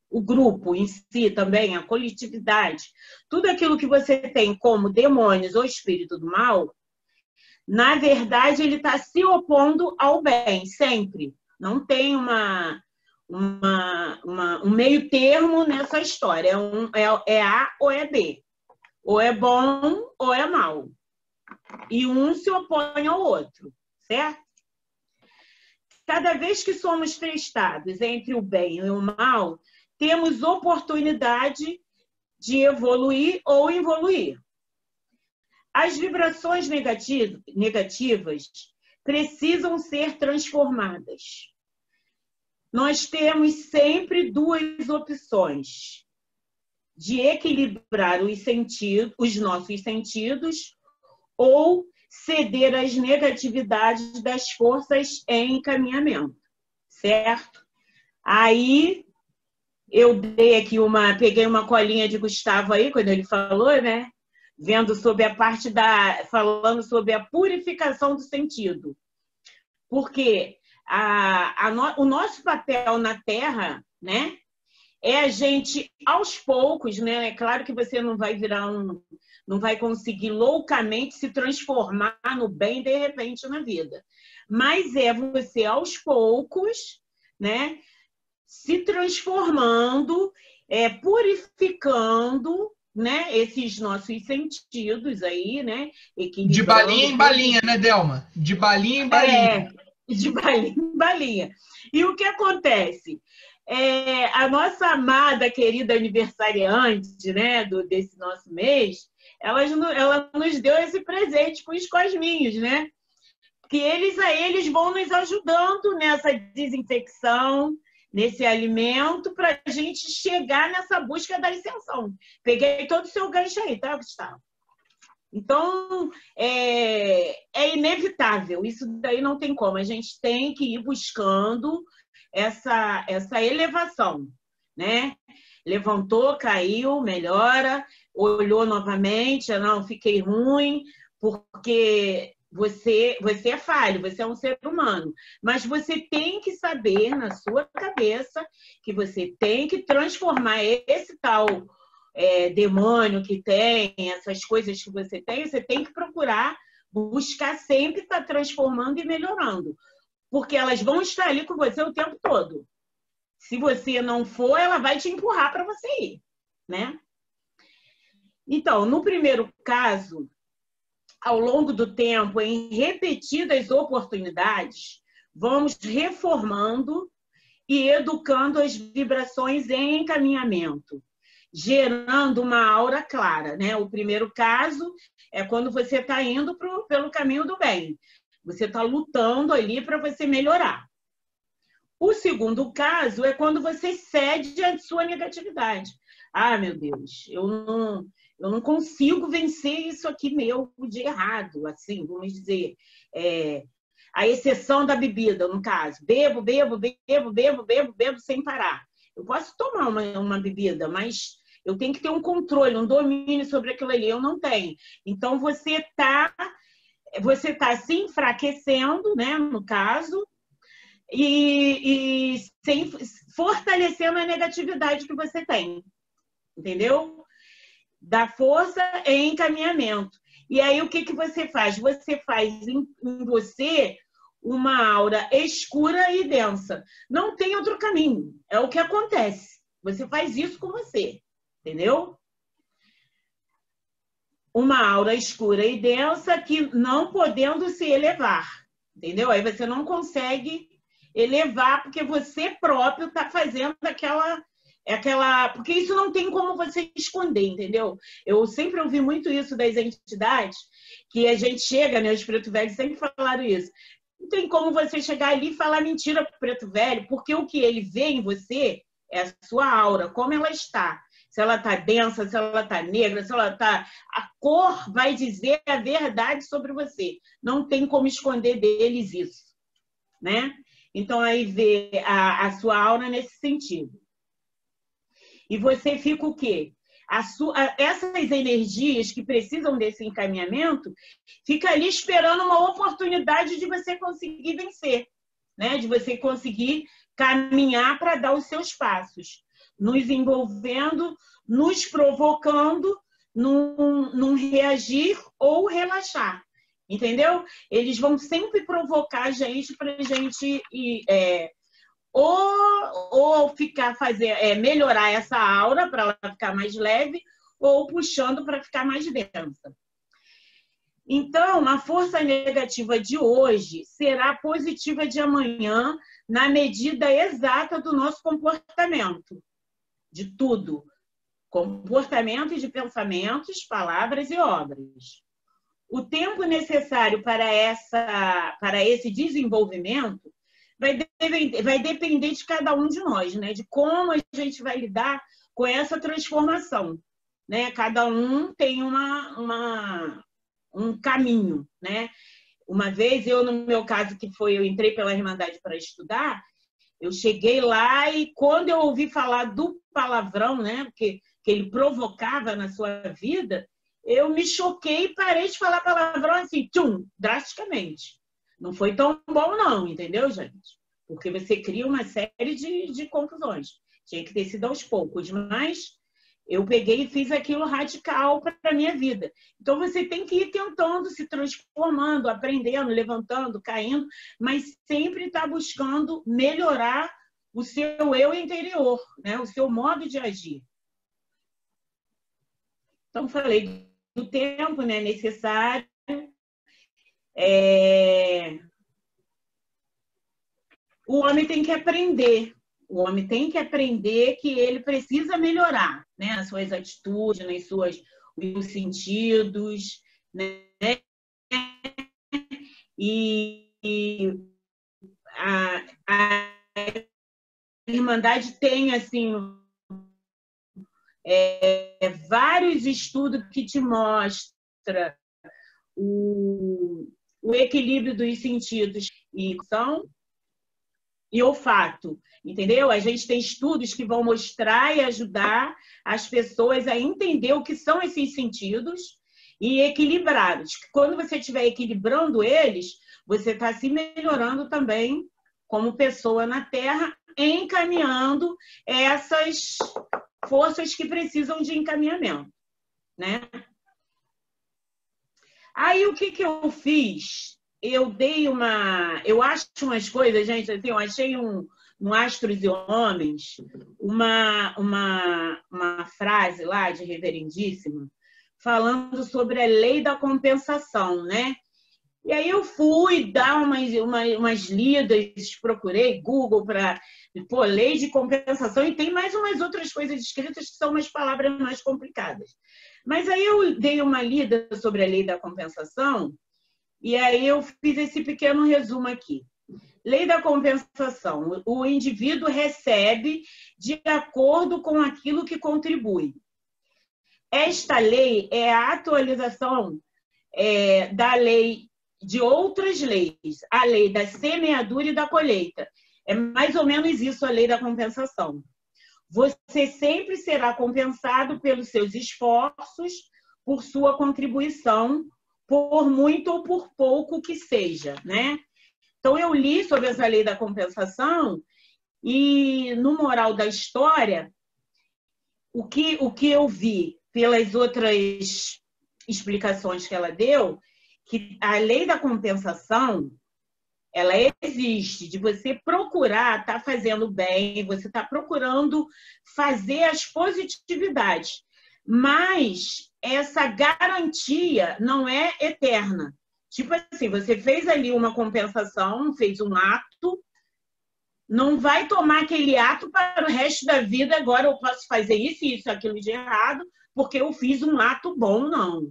Speaker 6: o grupo em si também, a coletividade, tudo aquilo que você tem como demônios ou espírito do mal, na verdade, ele está se opondo ao bem, sempre. Não tem um meio termo nessa história. É A ou é B. Ou é bom ou é mal. E um se opõe ao outro, certo? Cada vez que somos testados entre o bem e o mal, temos oportunidade de evoluir ou involuir. As vibrações negativas precisam ser transformadas. Nós temos sempre duas opções: de equilibrar os nossos sentidos ou ceder às negatividades das forças em encaminhamento, certo? Aí eu peguei uma colinha de Gustavo aí, quando ele falou, né? Vendo sobre a parte falando sobre a purificação do sentido. Porque o nosso papel na Terra, né? É a gente, aos poucos, né? É claro que você não vai não vai conseguir loucamente se transformar no bem de repente na vida. Mas é você, aos poucos, né? Se transformando, purificando, né? Esses nossos sentidos aí, né?
Speaker 1: De balinha em balinha, né, Delma? De balinha em balinha.
Speaker 6: De balinha em balinha. E o que acontece? A nossa amada, querida aniversariante, né, desse nosso mês, ela nos deu esse presente com os cosminhos, né? Que eles vão nos ajudando nessa desinfecção, nesse alimento, para a gente chegar nessa busca da ascensão. Peguei todo o seu gancho aí, tá, Gustavo? Então, é inevitável, isso daí não tem como. A gente tem que ir buscando essa elevação, né? Levantou, caiu, melhora, olhou novamente, não, fiquei ruim, porque você é falho, você é um ser humano. Mas você tem que saber na sua cabeça que você tem que transformar esse tal demônio que tem, essas coisas que você tem que procurar buscar sempre estar transformando e melhorando. Porque elas vão estar ali com você o tempo todo. Se você não for, ela vai te empurrar para você ir, né? Então, no primeiro caso, ao longo do tempo, em repetidas oportunidades, vamos reformando e educando as vibrações em encaminhamento, gerando uma aura clara, né? O primeiro caso é quando você está indo pelo caminho do bem. Você está lutando ali para você melhorar. O segundo caso é quando você cede à sua negatividade. Ah, meu Deus, eu não consigo vencer isso aqui meu de errado, assim, vamos dizer. A exceção da bebida, no caso. Bebo sem parar. Eu posso tomar uma bebida, mas eu tenho que ter um controle, um domínio sobre aquilo ali. Eu não tenho. Então, você tá se enfraquecendo, né, no caso, e fortalecendo a negatividade que você tem. Entendeu? Dá força em encaminhamento. E aí, o que você faz? Você faz em você uma aura escura e densa. Não tem outro caminho. É o que acontece. Você faz isso com você. Entendeu? Uma aura escura e densa que não podendo se elevar. Entendeu? Aí você não consegue elevar porque você próprio está fazendo aquela... Porque isso não tem como você esconder, entendeu? Eu sempre ouvi muito isso das entidades, que a gente chega, né? Os preto velhos sempre falaram isso. Não tem como você chegar ali e falar mentira para o preto velho, porque o que ele vê em você é a sua aura, como ela está. Se ela está densa, se ela está negra, se ela está... A cor vai dizer a verdade sobre você. Não tem como esconder deles isso, né? Então, aí vê a sua aura nesse sentido. E você fica o quê? Essas energias que precisam desse encaminhamento, fica ali esperando uma oportunidade de você conseguir vencer, né? De você conseguir caminhar para dar os seus passos, nos envolvendo, nos provocando num reagir ou relaxar, entendeu? Eles vão sempre provocar a gente para a gente ou melhorar essa aura para ela ficar mais leve, ou puxando para ficar mais densa. Então, a força negativa de hoje será positiva de amanhã na medida exata do nosso comportamento, de tudo. Comportamento de pensamentos, palavras e obras. O tempo necessário para esse desenvolvimento vai depender de cada um de nós, né? De como a gente vai lidar com essa transformação, né? Cada um tem um caminho, né? Uma vez, no meu caso, eu entrei pela Irmandade para estudar, eu cheguei lá e quando eu ouvi falar do palavrão, né? Que ele provocava na sua vida, eu me choquei e parei de falar palavrão assim, drasticamente. Não foi tão bom não, entendeu, gente? Porque você cria uma série de confusões. Tinha que ter sido aos poucos, mas eu peguei e fiz aquilo radical para a minha vida. Então, você tem que ir tentando, se transformando, aprendendo, levantando, caindo, mas sempre está buscando melhorar o seu eu interior, né? O seu modo de agir. Então, falei do tempo, né, necessário. O homem tem que aprender. O homem tem que aprender que ele precisa melhorar, né? Nas suas atitudes, nos sentidos, né? E a Irmandade tem, assim, vários estudos que te mostram o equilíbrio dos sentidos e são. e olfato, entendeu? A gente tem estudos que vão mostrar e ajudar as pessoas a entender o que são esses sentidos e equilibrá-los. Quando você estiver equilibrando eles, você está se melhorando também como pessoa na Terra, encaminhando essas forças que precisam de encaminhamento, né? Aí, o que eu fiz? Eu acho umas coisas, gente, assim, eu achei no Astros e Homens uma frase lá de Reverendíssima falando sobre a lei da compensação, né? E aí eu fui dar umas lidas, procurei Google para lei de compensação, e tem mais umas outras coisas escritas que são umas palavras mais complicadas. Mas aí eu dei uma lida sobre a lei da compensação, e aí eu fiz esse pequeno resumo aqui. Lei da compensação. O indivíduo recebe de acordo com aquilo que contribui. Esta lei é a atualização da lei de outras leis, a lei da semeadura e da colheita. É mais ou menos isso a lei da compensação. Você sempre será compensado pelos seus esforços, por sua contribuição, por muito ou por pouco que seja, né? Então, eu li sobre essa lei da compensação e, no moral da história, o que eu vi pelas outras explicações que ela deu, que a lei da compensação, ela existe de você procurar estar fazendo bem, você está procurando fazer as positividades, mas essa garantia não é eterna. Tipo assim, você fez ali uma compensação, fez um ato, não vai tomar aquele ato para o resto da vida, agora eu posso fazer isso, aquilo de errado, porque eu fiz um ato bom, não.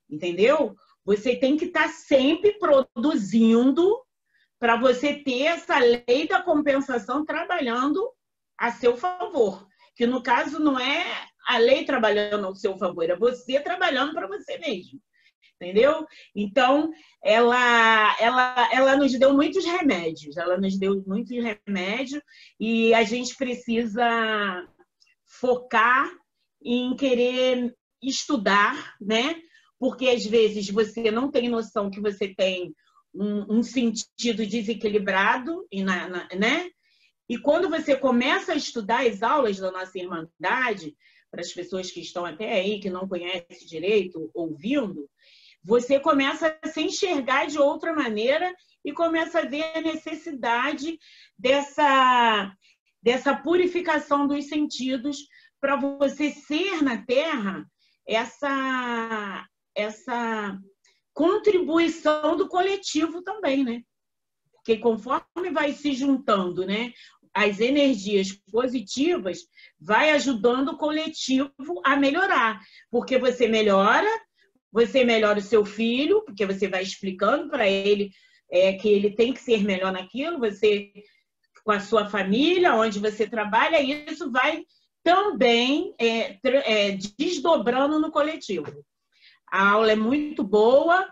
Speaker 6: Entendeu? Você tem que estar sempre produzindo para você ter essa lei da compensação trabalhando a seu favor. Que, no caso, não é a lei trabalhando ao seu favor, é você trabalhando para você mesmo. Entendeu? Então, ela nos deu muitos remédios. Ela nos deu muitos remédios e a gente precisa focar em querer estudar, né? Porque, às vezes, você não tem noção que você tem um sentido desequilibrado, né? E quando você começa a estudar as aulas da nossa Irmandade, para as pessoas que estão até aí, que não conhecem direito, ouvindo, você começa a se enxergar de outra maneira e começa a ver a necessidade dessa purificação dos sentidos para você ser na Terra essa contribuição do coletivo também, né? Porque conforme vai se juntando, né, as energias positivas, vai ajudando o coletivo a melhorar. Porque você melhora o seu filho, porque você vai explicando para ele que ele tem que ser melhor naquilo, você com a sua família, onde você trabalha, e isso vai também desdobrando no coletivo. A aula é muito boa,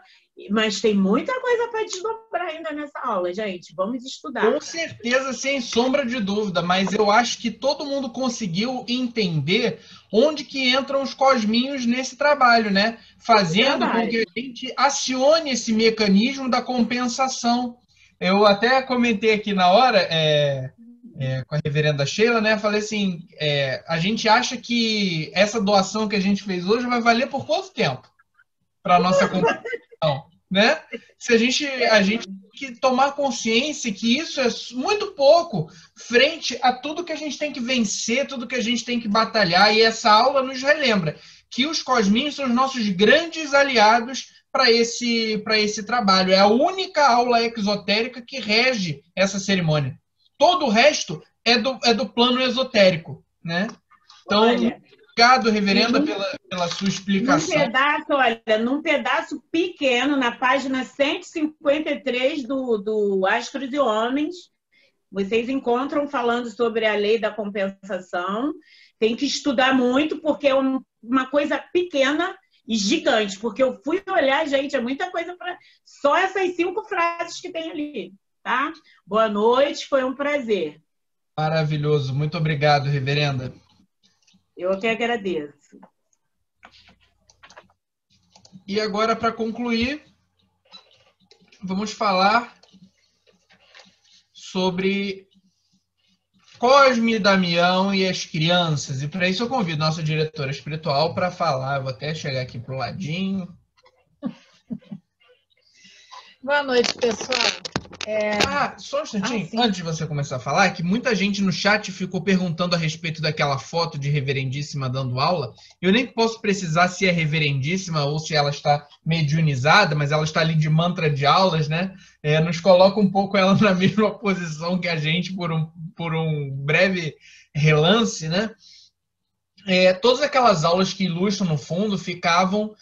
Speaker 6: mas tem muita coisa para desdobrar ainda nessa aula, gente. Vamos estudar.
Speaker 1: Com certeza, sem sombra de dúvida, mas eu acho que todo mundo conseguiu entender onde que entram os cosminhos nesse trabalho, né? Fazendo com que a gente acione esse mecanismo da compensação. Eu até comentei aqui na hora com a reverenda Sheila, né? Falei assim, a gente acha que essa doação que a gente fez hoje vai valer por quanto tempo? Para a nossa compensação, né? Se a gente tem que tomar consciência que isso é muito pouco frente a tudo que a gente tem que vencer, tudo que a gente tem que batalhar, e essa aula nos relembra que os cosminhos são os nossos grandes aliados para esse trabalho. É a única aula exotérica que rege essa cerimônia. Todo o resto é do plano esotérico, né? Então, obrigado, reverenda, pela sua explicação.
Speaker 6: Num pedaço pequeno, na página 153 do Astros e Homens, vocês encontram falando sobre a lei da compensação. Tem que estudar muito, porque é uma coisa pequena e gigante. Porque eu fui olhar, gente, é muita coisa para só essas 5 frases que tem ali. tá? Boa noite, foi um prazer.
Speaker 1: Maravilhoso. Muito obrigado, reverenda.
Speaker 6: Eu que agradeço.
Speaker 1: E agora, para concluir, vamos falar sobre Cosme e Damião e as crianças. E para isso eu convido nossa diretora espiritual para falar. Eu vou até chegar aqui para o ladinho.
Speaker 5: Boa noite, pessoal.
Speaker 1: Só um instantinho,
Speaker 5: sim.
Speaker 1: antes de você começar a falar, que muita gente no chat ficou perguntando a respeito daquela foto de reverendíssima dando aula. Eu nem posso precisar se é reverendíssima ou se ela está mediunizada, mas ela está ali de mantra de aulas, né? Nos coloca um pouco ela na mesma posição que a gente por um breve relance, né? Todas aquelas aulas que ilustram no fundo ficavam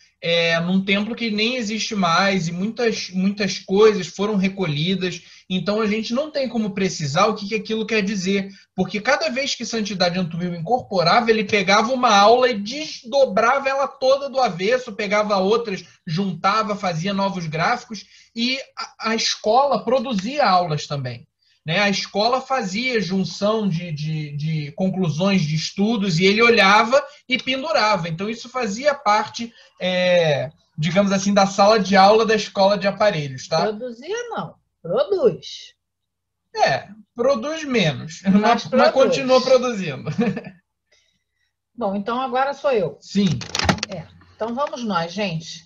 Speaker 1: num templo que nem existe mais e muitas coisas foram recolhidas. Então a gente não tem como precisar o que aquilo quer dizer, porque cada vez que Santidade Antuil incorporava, ele pegava uma aula e desdobrava ela toda do avesso, pegava outras, juntava, fazia novos gráficos e a escola produzia aulas também. Né? A escola fazia junção de conclusões de estudos e ele olhava e pendurava. Então, isso fazia parte, digamos assim, da sala de aula da escola de aparelhos. Tá?
Speaker 5: Produzia não, produz.
Speaker 1: Produz menos,
Speaker 5: Mas
Speaker 1: mas continua produzindo.
Speaker 5: Bom, então agora sou eu.
Speaker 1: Sim.
Speaker 5: Então vamos nós, gente.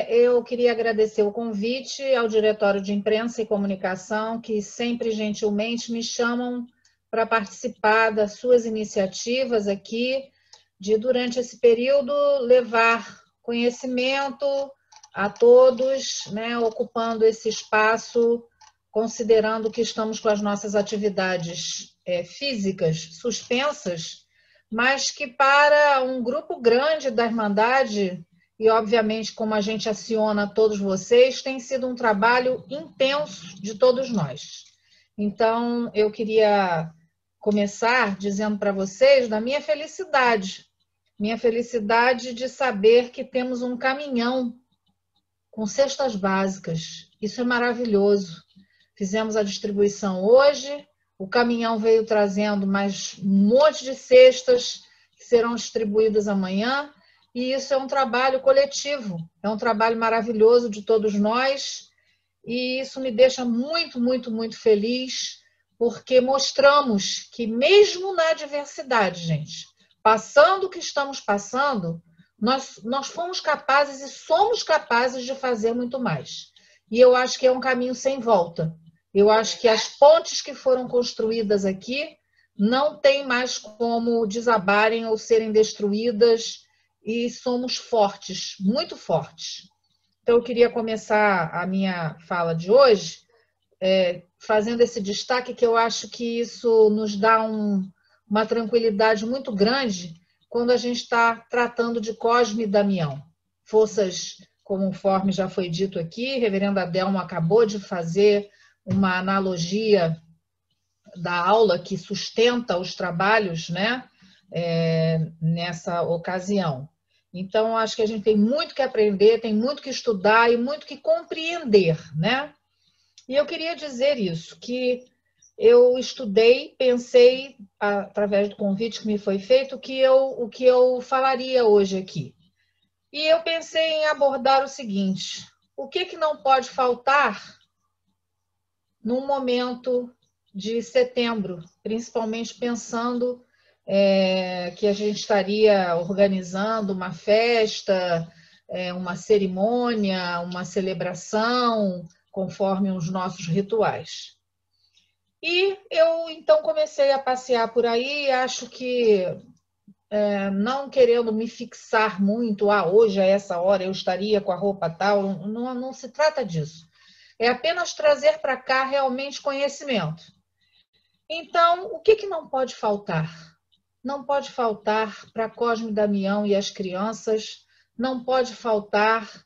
Speaker 5: Eu queria agradecer o convite ao Diretório de Imprensa e Comunicação, que sempre gentilmente me chamam para participar das suas iniciativas aqui, de durante esse período levar conhecimento a todos, né, ocupando esse espaço, considerando que estamos com as nossas atividades físicas suspensas, mas que para um grupo grande da Irmandade, e obviamente como a gente aciona todos vocês, tem sido um trabalho intenso de todos nós. Então, eu queria começar dizendo para vocês da minha felicidade de saber que temos um caminhão com cestas básicas. Isso é maravilhoso. Fizemos a distribuição hoje, o caminhão veio trazendo mais um monte de cestas que serão distribuídas amanhã, e isso é um trabalho coletivo, é um trabalho maravilhoso de todos nós, e isso me deixa muito, muito, muito feliz, porque mostramos que mesmo na adversidade, gente, passando o que estamos passando, nós fomos capazes e somos capazes de fazer muito mais. E eu acho que é um caminho sem volta. Eu acho que as pontes que foram construídas aqui não tem mais como desabarem ou serem destruídas, e somos fortes, muito fortes. Então, eu queria começar a minha fala de hoje fazendo esse destaque, que eu acho que isso nos dá uma tranquilidade muito grande quando a gente está tratando de Cosme e Damião. Forças, conforme já foi dito aqui, reverenda Adelma acabou de fazer uma analogia da aula que sustenta os trabalhos, né, nessa ocasião. Então, acho que a gente tem muito que aprender, tem muito que estudar e muito que compreender, né? E eu queria dizer isso, que eu estudei, pensei, através do convite que me foi feito, o que eu falaria hoje aqui. E eu pensei em abordar o seguinte: o que não pode faltar num momento de setembro, principalmente pensando que a gente estaria organizando uma festa, uma cerimônia, uma celebração, conforme os nossos rituais. E eu, então, comecei a passear por aí, acho que, não querendo me fixar muito, hoje a essa hora eu estaria com a roupa tal, não se trata disso. É apenas trazer para cá realmente conhecimento. Então, o que não pode faltar? Não pode faltar para Cosme e Damião e as crianças, não pode faltar,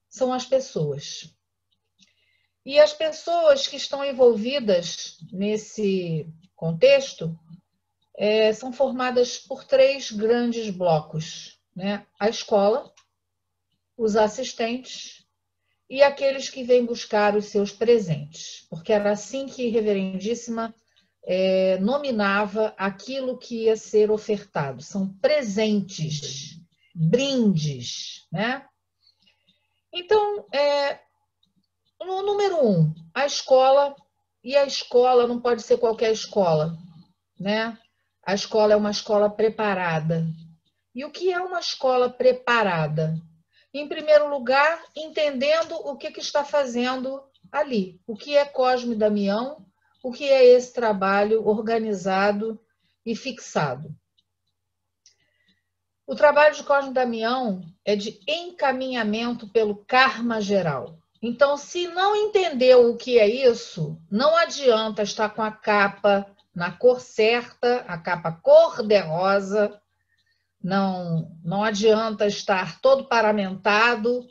Speaker 5: são as pessoas. E as pessoas que estão envolvidas nesse contexto são formadas por 3 grandes blocos, né? A escola, os assistentes e aqueles que vêm buscar os seus presentes, porque era assim que Reverendíssima nominava aquilo que ia ser ofertado. São presentes, brindes, né? Então, no número 1, a escola, e a escola não pode ser qualquer escola, né? A escola é uma escola preparada. E o que é uma escola preparada? Em primeiro lugar, entendendo o que está fazendo ali. O que é Cosme e Damião, o que é esse trabalho organizado e fixado. O trabalho de Cosme e Damião é de encaminhamento pelo karma geral. Então, se não entendeu o que é isso, não adianta estar com a capa na cor certa, a capa cor-de-rosa, não adianta estar todo paramentado,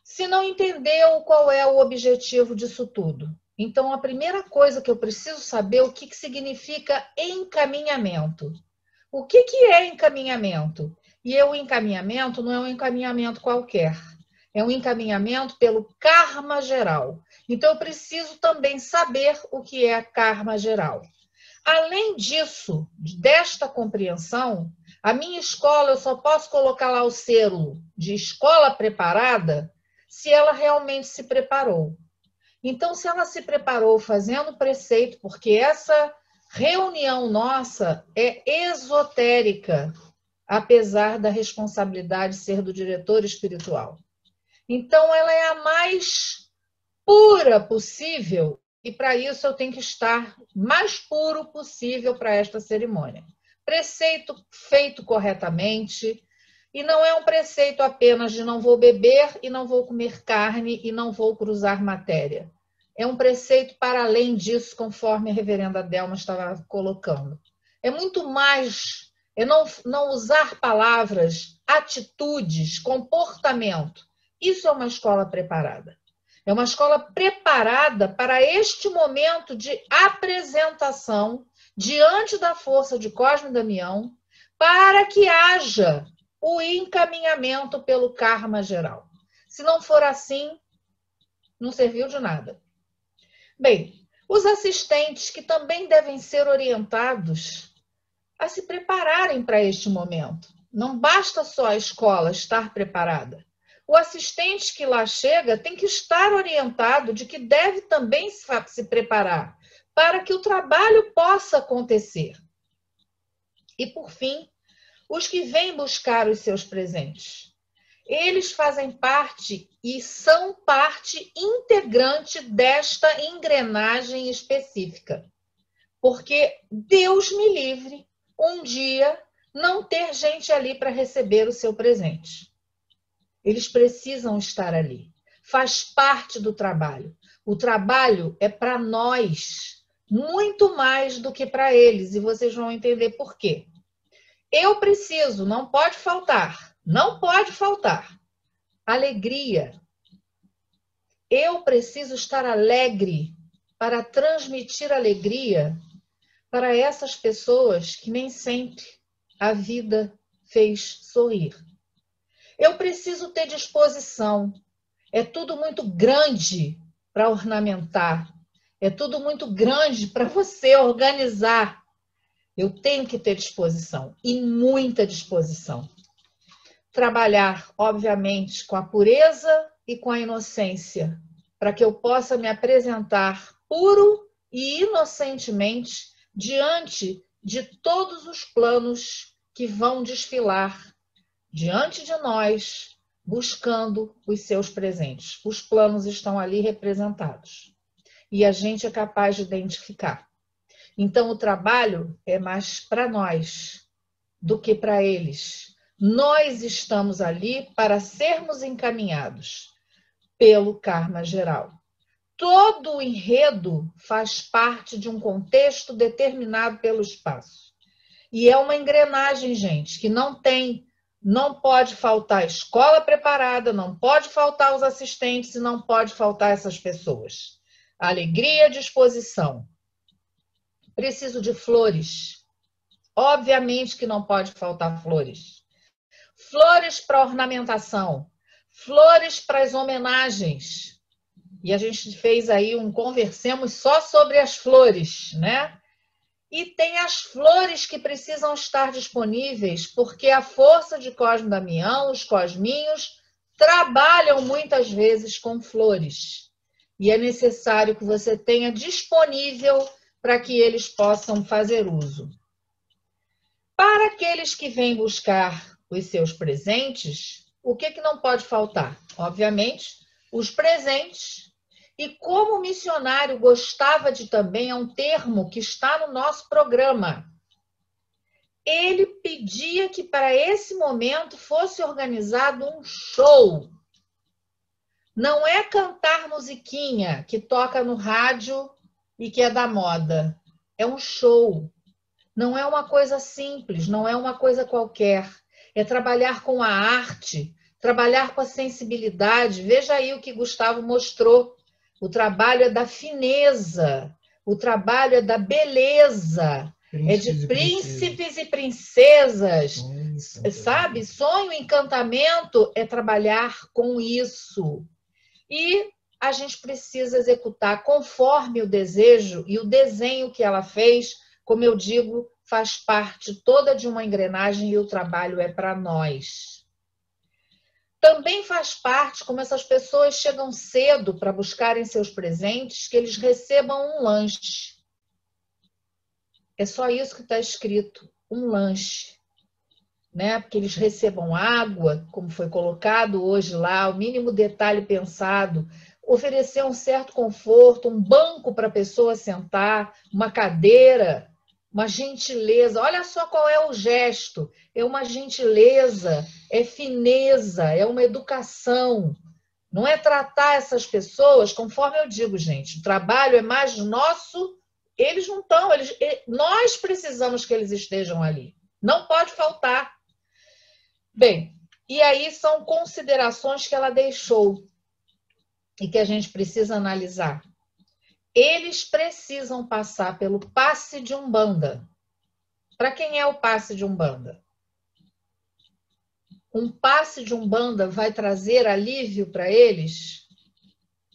Speaker 5: se não entendeu qual é o objetivo disso tudo. Então, a primeira coisa que eu preciso saber é o que significa encaminhamento. O que é encaminhamento? E o encaminhamento não é um encaminhamento qualquer, é um encaminhamento pelo karma geral. Então, eu preciso também saber o que é karma geral. Além disso, desta compreensão, a minha escola, eu só posso colocar lá o selo de escola preparada se ela realmente se preparou. Então, se ela se preparou fazendo preceito, porque essa reunião nossa é esotérica, apesar da responsabilidade ser do diretor espiritual. Então, ela é a mais pura possível, e para isso eu tenho que estar mais puro possível para esta cerimônia. Preceito feito corretamente, e não é um preceito apenas de não vou beber e não vou comer carne e não vou cruzar matéria. É um preceito para além disso, conforme a reverenda Delma estava colocando. É muito mais, é não usar palavras, atitudes, comportamento. Isso é uma escola preparada. É uma escola preparada para este momento de apresentação diante da força de Cosme e Damião, para que haja o encaminhamento pelo karma geral. Se não for assim, não serviu de nada. Bem, os assistentes que também devem ser orientados a se prepararem para este momento. Não basta só a escola estar preparada. O assistente que lá chega tem que estar orientado de que deve também se preparar para que o trabalho possa acontecer. E, por fim, os que vêm buscar os seus presentes. Eles fazem parte e são parte integrante desta engrenagem específica. Porque Deus me livre um dia não ter gente ali para receber o seu presente. Eles precisam estar ali. Faz parte do trabalho. O trabalho é para nós, muito mais do que para eles. E vocês vão entender por quê. Eu preciso, não pode faltar, alegria. Eu preciso estar alegre para transmitir alegria para essas pessoas que nem sempre a vida fez sorrir. Eu preciso ter disposição. É tudo muito grande para ornamentar. É tudo muito grande para você organizar. Eu tenho que ter disposição, e muita disposição. Trabalhar, obviamente, com a pureza e com a inocência, para que eu possa me apresentar puro e inocentemente diante de todos os planos que vão desfilar diante de nós, buscando os seus presentes. Os planos estão ali representados. E a gente é capaz de identificar. Então, o trabalho é mais para nós do que para eles. Nós estamos ali para sermos encaminhados pelo karma geral. Todo o enredo faz parte de um contexto determinado pelo espaço. E é uma engrenagem, gente, que não pode faltar escola preparada, não pode faltar os assistentes e não pode faltar essas pessoas. Alegria e disposição. Preciso de flores. Obviamente que não pode faltar flores. Flores para ornamentação. Flores para as homenagens. E a gente fez aí conversemos só sobre as flores, né? E tem as flores que precisam estar disponíveis, porque a força de Cosme Damião, os cosminhos, trabalham muitas vezes com flores. E é necessário que você tenha disponível para que eles possam fazer uso. Para aqueles que vêm buscar os seus presentes, o que não pode faltar? Obviamente, os presentes. E como o missionário gostava de também, é um termo que está no nosso programa. Ele pedia que para esse momento fosse organizado um show. Não é cantar musiquinha que toca no rádio e que é da moda. É um show. Não é uma coisa simples, não é uma coisa qualquer. É trabalhar com a arte, trabalhar com a sensibilidade. Veja aí o que Gustavo mostrou. O trabalho é da fineza, o trabalho é da beleza, é de príncipes e princesas, sabe? Sonho, encantamento é trabalhar com isso. E a gente precisa executar conforme o desejo, e o desenho que ela fez, como eu digo, faz parte toda de uma engrenagem e o trabalho é para nós. Também faz parte, como essas pessoas chegam cedo para buscarem seus presentes, que eles recebam um lanche. É só isso que está escrito, um lanche. Né? Porque eles recebam água, como foi colocado hoje lá, o mínimo detalhe pensado, oferecer um certo conforto, um banco para a pessoa sentar, uma cadeira, uma gentileza. Olha só qual é o gesto. É uma gentileza, é fineza, é uma educação. Não é tratar essas pessoas, conforme eu digo, gente, o trabalho é mais nosso, eles não estão, nós precisamos que eles estejam ali. Não pode faltar. Bem, e aí são considerações que ela deixou e que a gente precisa analisar. Eles precisam passar pelo passe de Umbanda. Para quem é o passe de Umbanda? Um passe de Umbanda vai trazer alívio para eles?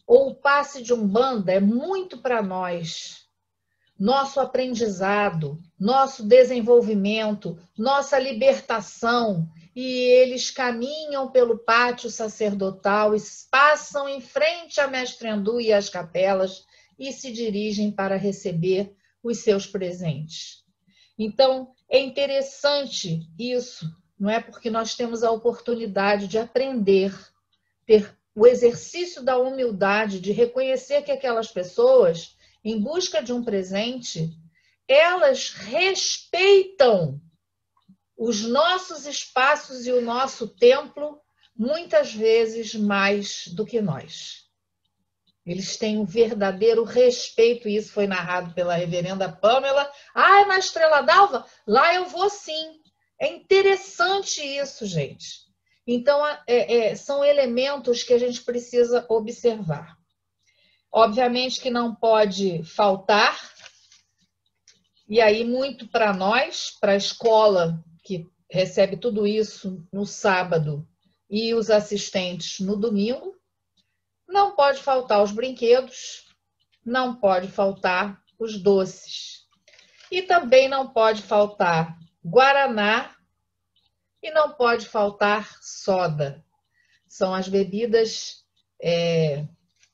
Speaker 5: Ou o passe de Umbanda é muito para nós? Nosso aprendizado, nosso desenvolvimento, nossa libertação. E eles caminham pelo pátio sacerdotal, passam em frente à Mestre Andu e às capelas e se dirigem para receber os seus presentes. Então, é interessante isso, não é? Porque nós temos a oportunidade de aprender, ter o exercício da humildade, de reconhecer que aquelas pessoas, em busca de um presente, elas respeitam os nossos espaços e o nosso templo, muitas vezes mais do que nós. Eles têm um verdadeiro respeito, e isso foi narrado pela reverenda Pamela. Ah, é na Estrela d'Alva? Lá eu vou sim. É interessante isso, gente. Então, são elementos que a gente precisa observar. Obviamente que não pode faltar, e aí muito para nós, para a escola, que recebe tudo isso no sábado, e os assistentes no domingo, não pode faltar os brinquedos, não pode faltar os doces. E também não pode faltar guaraná e não pode faltar soda. São as bebidas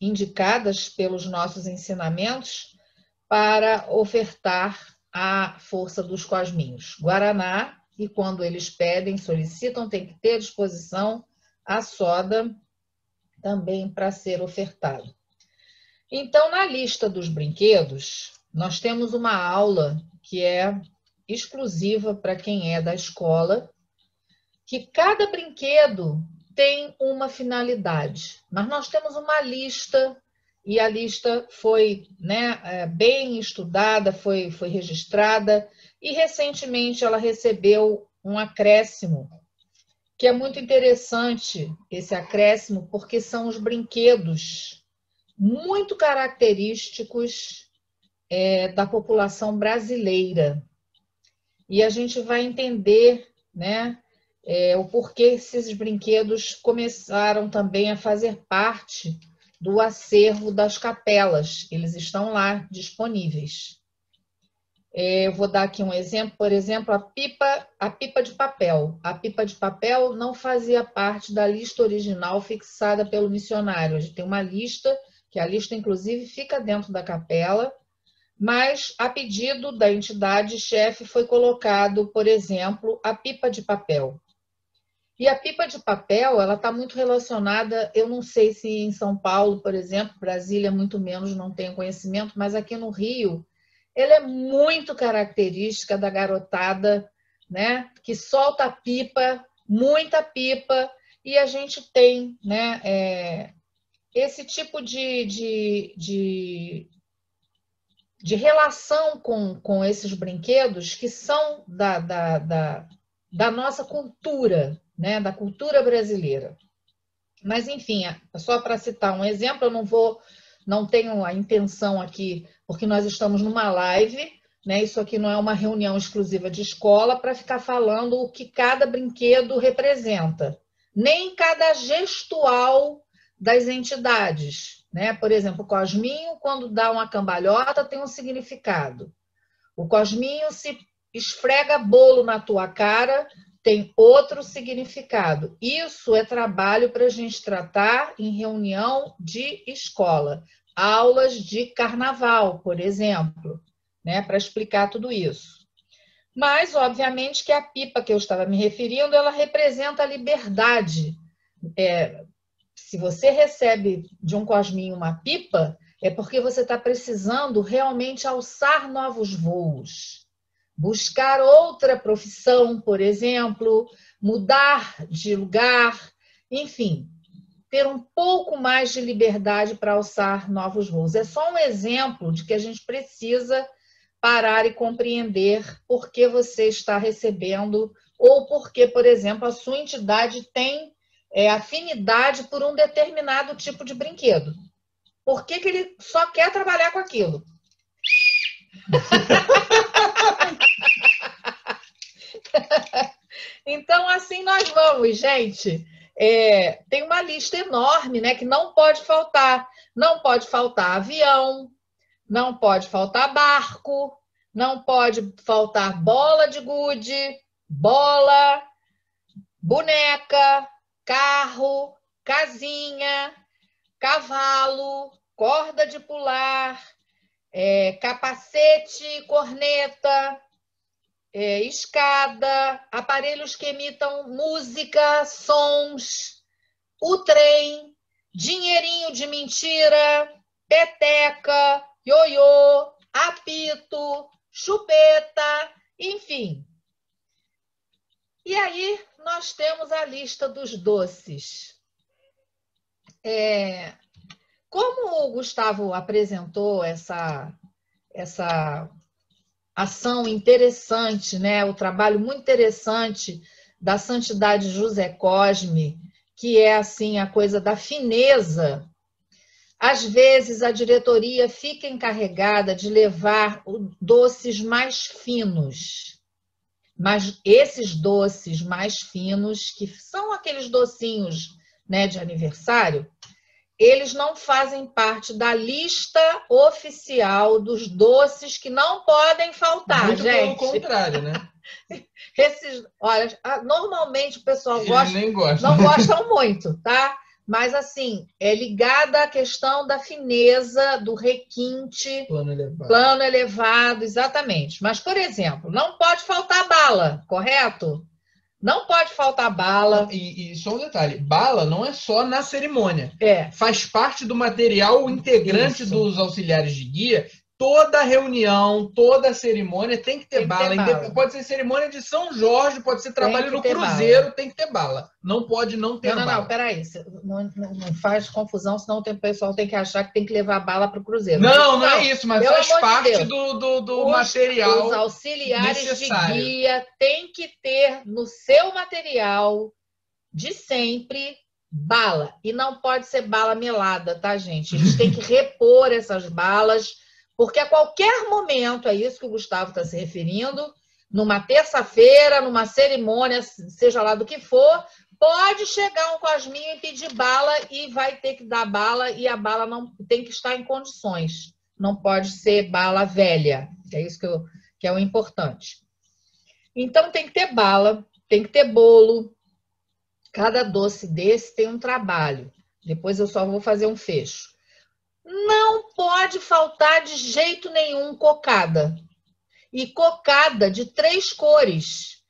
Speaker 5: indicadas pelos nossos ensinamentos para ofertar a força dos cosminhos. Guaraná, e quando eles pedem, solicitam, tem que ter à disposição a soda também para ser ofertado. Então, na lista dos brinquedos, nós temos uma aula que é exclusiva para quem é da escola, que cada brinquedo tem uma finalidade, mas nós temos uma lista, e a lista foi bem estudada, foi registrada, e recentemente ela recebeu um acréscimo, que é muito interessante esse acréscimo, porque são os brinquedos muito característicos da população brasileira. E a gente vai entender, o porquê esses brinquedos começaram também a fazer parte do acervo das capelas. Eles estão lá disponíveis. Eu vou dar aqui um exemplo, por exemplo, a pipa de papel. A pipa de papel não fazia parte da lista original fixada pelo missionário. A gente tem uma lista, que a lista, inclusive, fica dentro da capela, mas, a pedido da entidade chefe, foi colocado, por exemplo, a pipa de papel. E a pipa de papel, ela está muito relacionada, eu não sei se em São Paulo, por exemplo, Brasília, muito menos, não tenho conhecimento, mas aqui no Rio, ela é muito característica da garotada, né, que solta a pipa, muita pipa, e a gente tem, né, esse tipo de relação com esses brinquedos que são da nossa cultura, né, da cultura brasileira. Mas, enfim, só para citar um exemplo, eu não tenho a intenção aqui, porque nós estamos numa live, né, isso aqui não é uma reunião exclusiva de escola para ficar falando o que cada brinquedo representa, nem cada gestual das entidades, né? Por exemplo, o Cosminho, quando dá uma cambalhota, tem um significado. O Cosminho, se esfrega bolo na tua cara, tem outro significado. Isso é trabalho para a gente tratar em reunião de escola. Aulas de carnaval, por exemplo, né, para explicar tudo isso. Mas, obviamente, que a pipa que eu estava me referindo, ela representa a liberdade. Se você recebe de um Cosminho uma pipa, é porque você está precisando realmente alçar novos voos. Buscar outra profissão, por exemplo, mudar de lugar, enfim, ter um pouco mais de liberdade para alçar novos voos. É só um exemplo de que a gente precisa parar e compreender por que você está recebendo ou porque, por exemplo, a sua entidade tem afinidade por um determinado tipo de brinquedo. Por que ele só quer trabalhar com aquilo? Então, assim nós vamos, gente. Tem uma lista enorme, né, que não pode faltar. Não pode faltar avião, não pode faltar barco, não pode faltar bola de gude, bola, boneca, carro, casinha, cavalo, corda de pular, capacete, corneta, escada, aparelhos que emitam música, sons, o trem, dinheirinho de mentira, peteca, ioiô, apito, chupeta, enfim. E aí nós temos a lista dos doces. Como o Gustavo apresentou essa ação interessante, né? O trabalho muito interessante da Santidade José Cosme, que é assim a coisa da fineza. Às vezes a diretoria fica encarregada de levar doces mais finos. Mas esses doces mais finos, que são aqueles docinhos, né, de aniversário, eles não fazem parte da lista oficial dos doces que não podem faltar,
Speaker 1: muito
Speaker 5: gente.
Speaker 1: Muito pelo contrário, né?
Speaker 5: Olha, normalmente o pessoal
Speaker 1: nem gosta.
Speaker 5: não gostam muito, tá? Mas, assim, é ligada à questão da fineza, do requinte, plano elevado, exatamente. Mas, por exemplo, não pode faltar bala, correto? Não pode faltar bala.
Speaker 1: E só um detalhe, bala não é só na cerimônia.
Speaker 5: É.
Speaker 1: Faz parte do material integrante dos auxiliares de guia. Toda reunião, toda cerimônia tem que ter bala. Pode ser cerimônia de São Jorge, pode ser trabalho no cruzeiro, bala. Tem que ter bala. Não pode não ter bala.
Speaker 5: Não, peraí. Não faz confusão, senão o pessoal tem que achar que tem que levar bala para o cruzeiro.
Speaker 1: Não é isso, mas faz parte do material.
Speaker 5: Os auxiliares
Speaker 1: necessário.
Speaker 5: De guia têm que ter no seu material de sempre bala. E não pode ser bala melada, tá, gente? Eles têm que repor essas balas. Porque a qualquer momento, é isso que o Gustavo está se referindo, numa terça-feira, numa cerimônia, seja lá do que for, Pode chegar um cosminho e pedir bala e vai ter que dar bala e a bala não tem que estar em condições. Não pode ser bala velha. É isso que é o importante. Então tem que ter bala, tem que ter bolo. Cada doce desse tem um trabalho. Depois eu só vou fazer um fecho. Não pode faltar de jeito nenhum cocada. E cocada de 3 cores.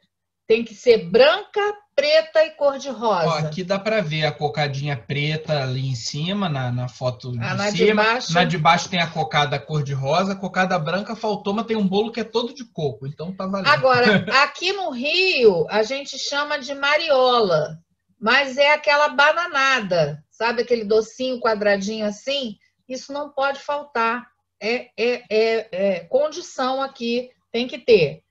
Speaker 5: Tem que ser branca, preta e cor-de-rosa.
Speaker 1: Ó, aqui dá para ver a cocadinha preta ali em cima, na foto de
Speaker 5: na
Speaker 1: cima.
Speaker 5: De baixo...
Speaker 1: Na de baixo tem a cocada cor-de-rosa, a cocada branca faltou, mas tem um bolo que é todo de coco, então tá valendo.
Speaker 5: Agora, aqui no Rio, a gente chama de mariola, mas é aquela bananada, sabe aquele docinho quadradinho assim? Isso não pode faltar, é condição aqui, tem que ter.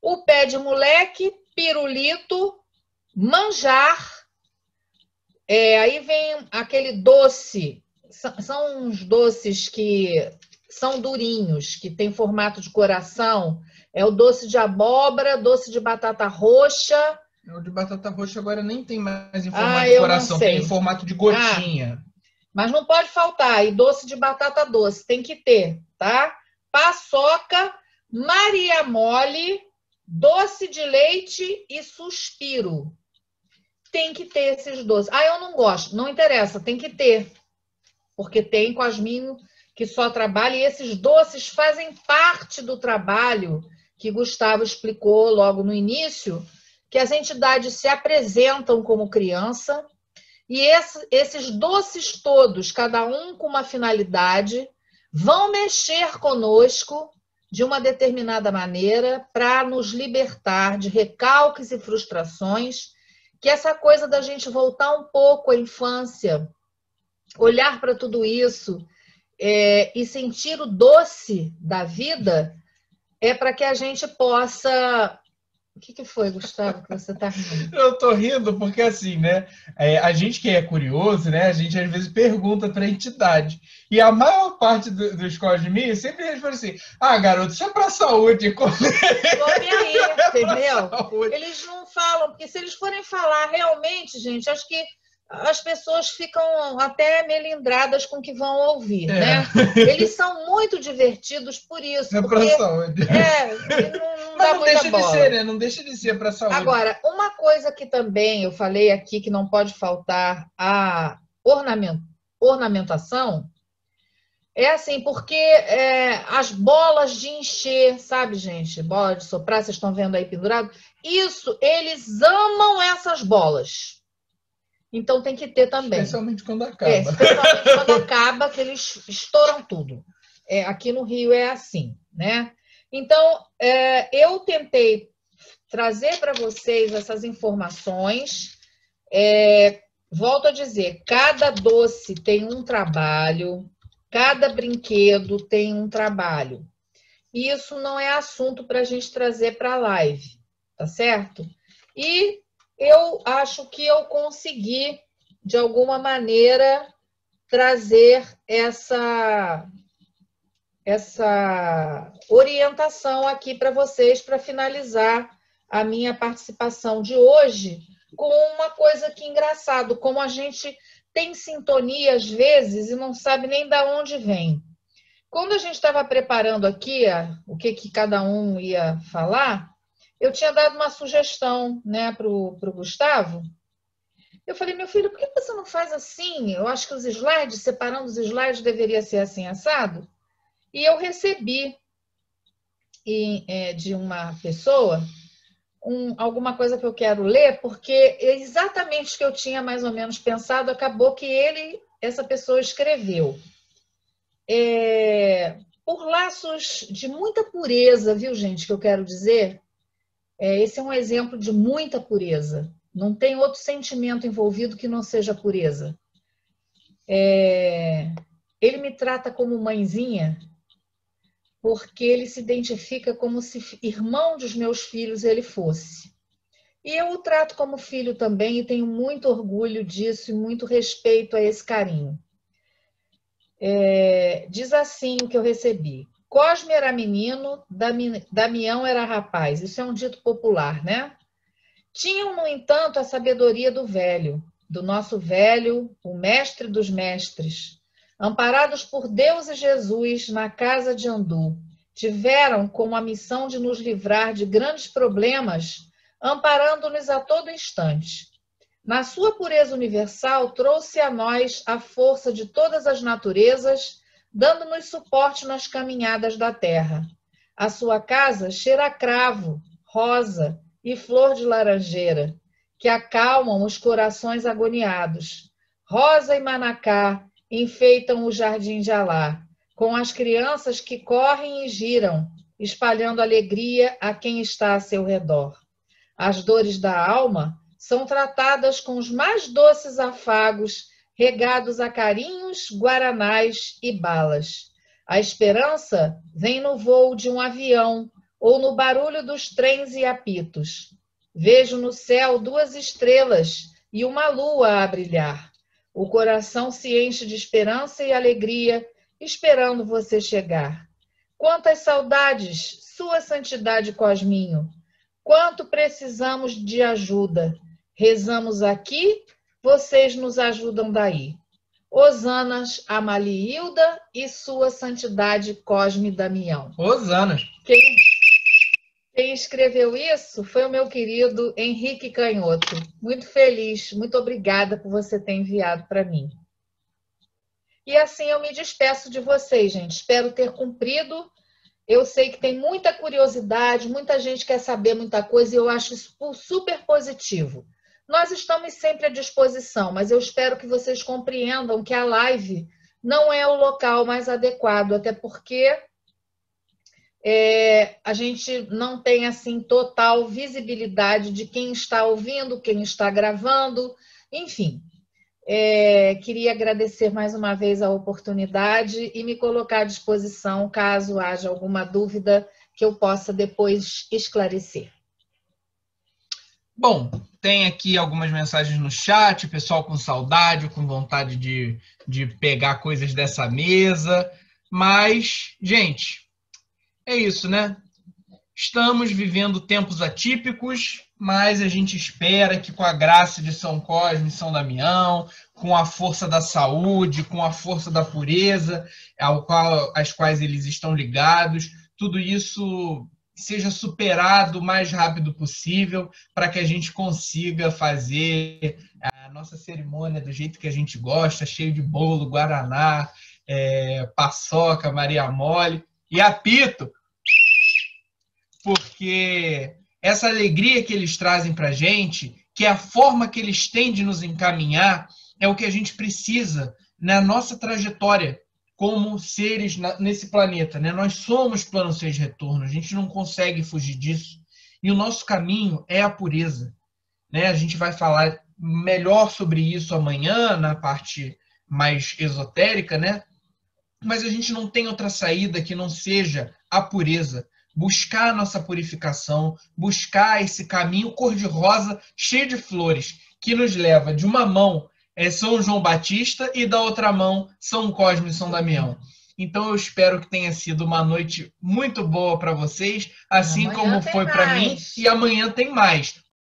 Speaker 5: O pé de moleque, pirulito, manjar, aí vem aquele doce, são uns doces que são durinhos, que tem formato de coração, é o doce de abóbora, doce de batata roxa.
Speaker 1: O de batata roxa agora nem tem mais em formato de coração, tem em formato de gotinha.
Speaker 5: Mas não pode faltar, e doce de batata doce, tem que ter, tá? Paçoca, Maria Mole, doce de leite e suspiro. Tem que ter esses doces. Eu não gosto, não interessa, tem que ter. Porque tem cosminho que só trabalha, e esses doces fazem parte do trabalho que Gustavo explicou logo no início, que as entidades se apresentam como criança, e esses doces todos, cada um com uma finalidade, vão mexer conosco de uma determinada maneira para nos libertar de recalques e frustrações, que essa coisa da gente voltar um pouco à infância, olhar para tudo isso e sentir o doce da vida, é para que a gente possa... O que foi, Gustavo, que você está rindo?
Speaker 1: Eu tô rindo porque, assim, né? A gente que é curioso, né? A gente às vezes pergunta para a entidade. E a maior parte dos cosminhos sempre responde assim: garoto, isso é para saúde.
Speaker 5: Come aí, entendeu? Eles não falam, porque se eles forem falar realmente, gente, acho que as pessoas ficam até melindradas com o que vão ouvir, né? Eles são muito divertidos por isso.
Speaker 1: É para saúde.
Speaker 5: Mas não deixa
Speaker 1: de ser, né? Não deixa de ser para saúde.
Speaker 5: Agora, uma coisa que também eu falei aqui que não pode faltar a ornamentação é assim, porque as bolas de encher, sabe, gente? Bola de soprar, vocês estão vendo aí pendurado? Isso, eles amam essas bolas. Então tem que ter também.
Speaker 1: Especialmente quando acaba.
Speaker 5: Especialmente quando acaba, que eles estouram tudo. Aqui no Rio é assim, né? Então, eu tentei trazer para vocês essas informações. Volto a dizer, cada doce tem um trabalho, cada brinquedo tem um trabalho. E isso não é assunto para a gente trazer para a live, tá certo? E eu acho que eu consegui, de alguma maneira, trazer essa orientação aqui para vocês, para finalizar a minha participação de hoje, com uma coisa que é engraçado, como a gente tem sintonia às vezes e não sabe nem de onde vem. Quando a gente estava preparando aqui o que cada um ia falar, eu tinha dado uma sugestão, né, para o Gustavo. Eu falei, meu filho, por que você não faz assim? Eu acho que os slides, separando os slides, deveria ser assim, assado. E eu recebi de uma pessoa alguma coisa que eu quero ler, porque exatamente o que eu tinha mais ou menos pensado, acabou que essa pessoa escreveu. Por laços de muita pureza, viu, gente, que eu quero dizer? Esse é um exemplo de muita pureza. Não tem outro sentimento envolvido que não seja pureza. Ele me trata como mãezinha, porque ele se identifica como se irmão dos meus filhos ele fosse. E eu o trato como filho também e tenho muito orgulho disso e muito respeito a esse carinho. Diz assim o que eu recebi. Cosme era menino, Damião era rapaz. Isso é um dito popular, né? Tinham, no entanto, a sabedoria do velho, do nosso velho, o mestre dos mestres. Amparados por Deus e Jesus na casa de Andu, tiveram como a missão de nos livrar de grandes problemas, amparando-nos a todo instante. Na sua pureza universal, trouxe a nós a força de todas as naturezas, dando-nos suporte nas caminhadas da terra. A sua casa cheira a cravo, rosa e flor de laranjeira, que acalmam os corações agoniados. Rosa e manacá enfeitam o jardim de Alá, com as crianças que correm e giram, espalhando alegria a quem está a seu redor. As dores da alma são tratadas com os mais doces afagos, regados a carinhos, guaranás e balas. A esperança vem no voo de um avião ou no barulho dos trens e apitos. Vejo no céu 2 estrelas e uma lua a brilhar. O coração se enche de esperança e alegria, esperando você chegar. Quantas saudades, Sua Santidade Cosminho! Quanto precisamos de ajuda! Rezamos aqui, vocês nos ajudam daí. Hosanas a Maliilda e Sua Santidade Cosme Damião.
Speaker 1: Hosanas.
Speaker 5: Quem escreveu isso foi o meu querido Henrique Canhoto. Muito feliz, muito obrigada por você ter enviado para mim. E assim eu me despeço de vocês, gente. Espero ter cumprido. Eu sei que tem muita curiosidade, muita gente quer saber muita coisa e eu acho isso super positivo. Nós estamos sempre à disposição, mas eu espero que vocês compreendam que a live não é o local mais adequado, até porque a gente não tem assim total visibilidade de quem está ouvindo, quem está gravando, enfim. Queria agradecer mais uma vez a oportunidade e me colocar à disposição caso haja alguma dúvida que eu possa depois esclarecer.
Speaker 1: Bom, tem aqui algumas mensagens no chat, pessoal com saudade, com vontade de pegar coisas dessa mesa, mas, gente, é isso, né? Estamos vivendo tempos atípicos, mas a gente espera que com a graça de São Cosme e São Damião, com a força da saúde, com a força da pureza, às quais eles estão ligados, tudo isso seja superado o mais rápido possível para que a gente consiga fazer a nossa cerimônia do jeito que a gente gosta, cheio de bolo, guaraná, paçoca, Maria Mole e apito, porque essa alegria que eles trazem para a gente, que é a forma que eles têm de nos encaminhar, é o que a gente precisa na nossa trajetória como seres nesse planeta, né? Nós somos plano 6 de retorno, a gente não consegue fugir disso. E o nosso caminho é a pureza, né? A gente vai falar melhor sobre isso amanhã, na parte mais esotérica, né? Mas a gente não tem outra saída que não seja a pureza. Buscar a nossa purificação, buscar esse caminho cor-de-rosa cheio de flores, que nos leva de uma mão São João Batista e da outra mão São Cosme e São Damião. Então eu espero que tenha sido uma noite muito boa para vocês, assim como foi para mim, e amanhã tem mais.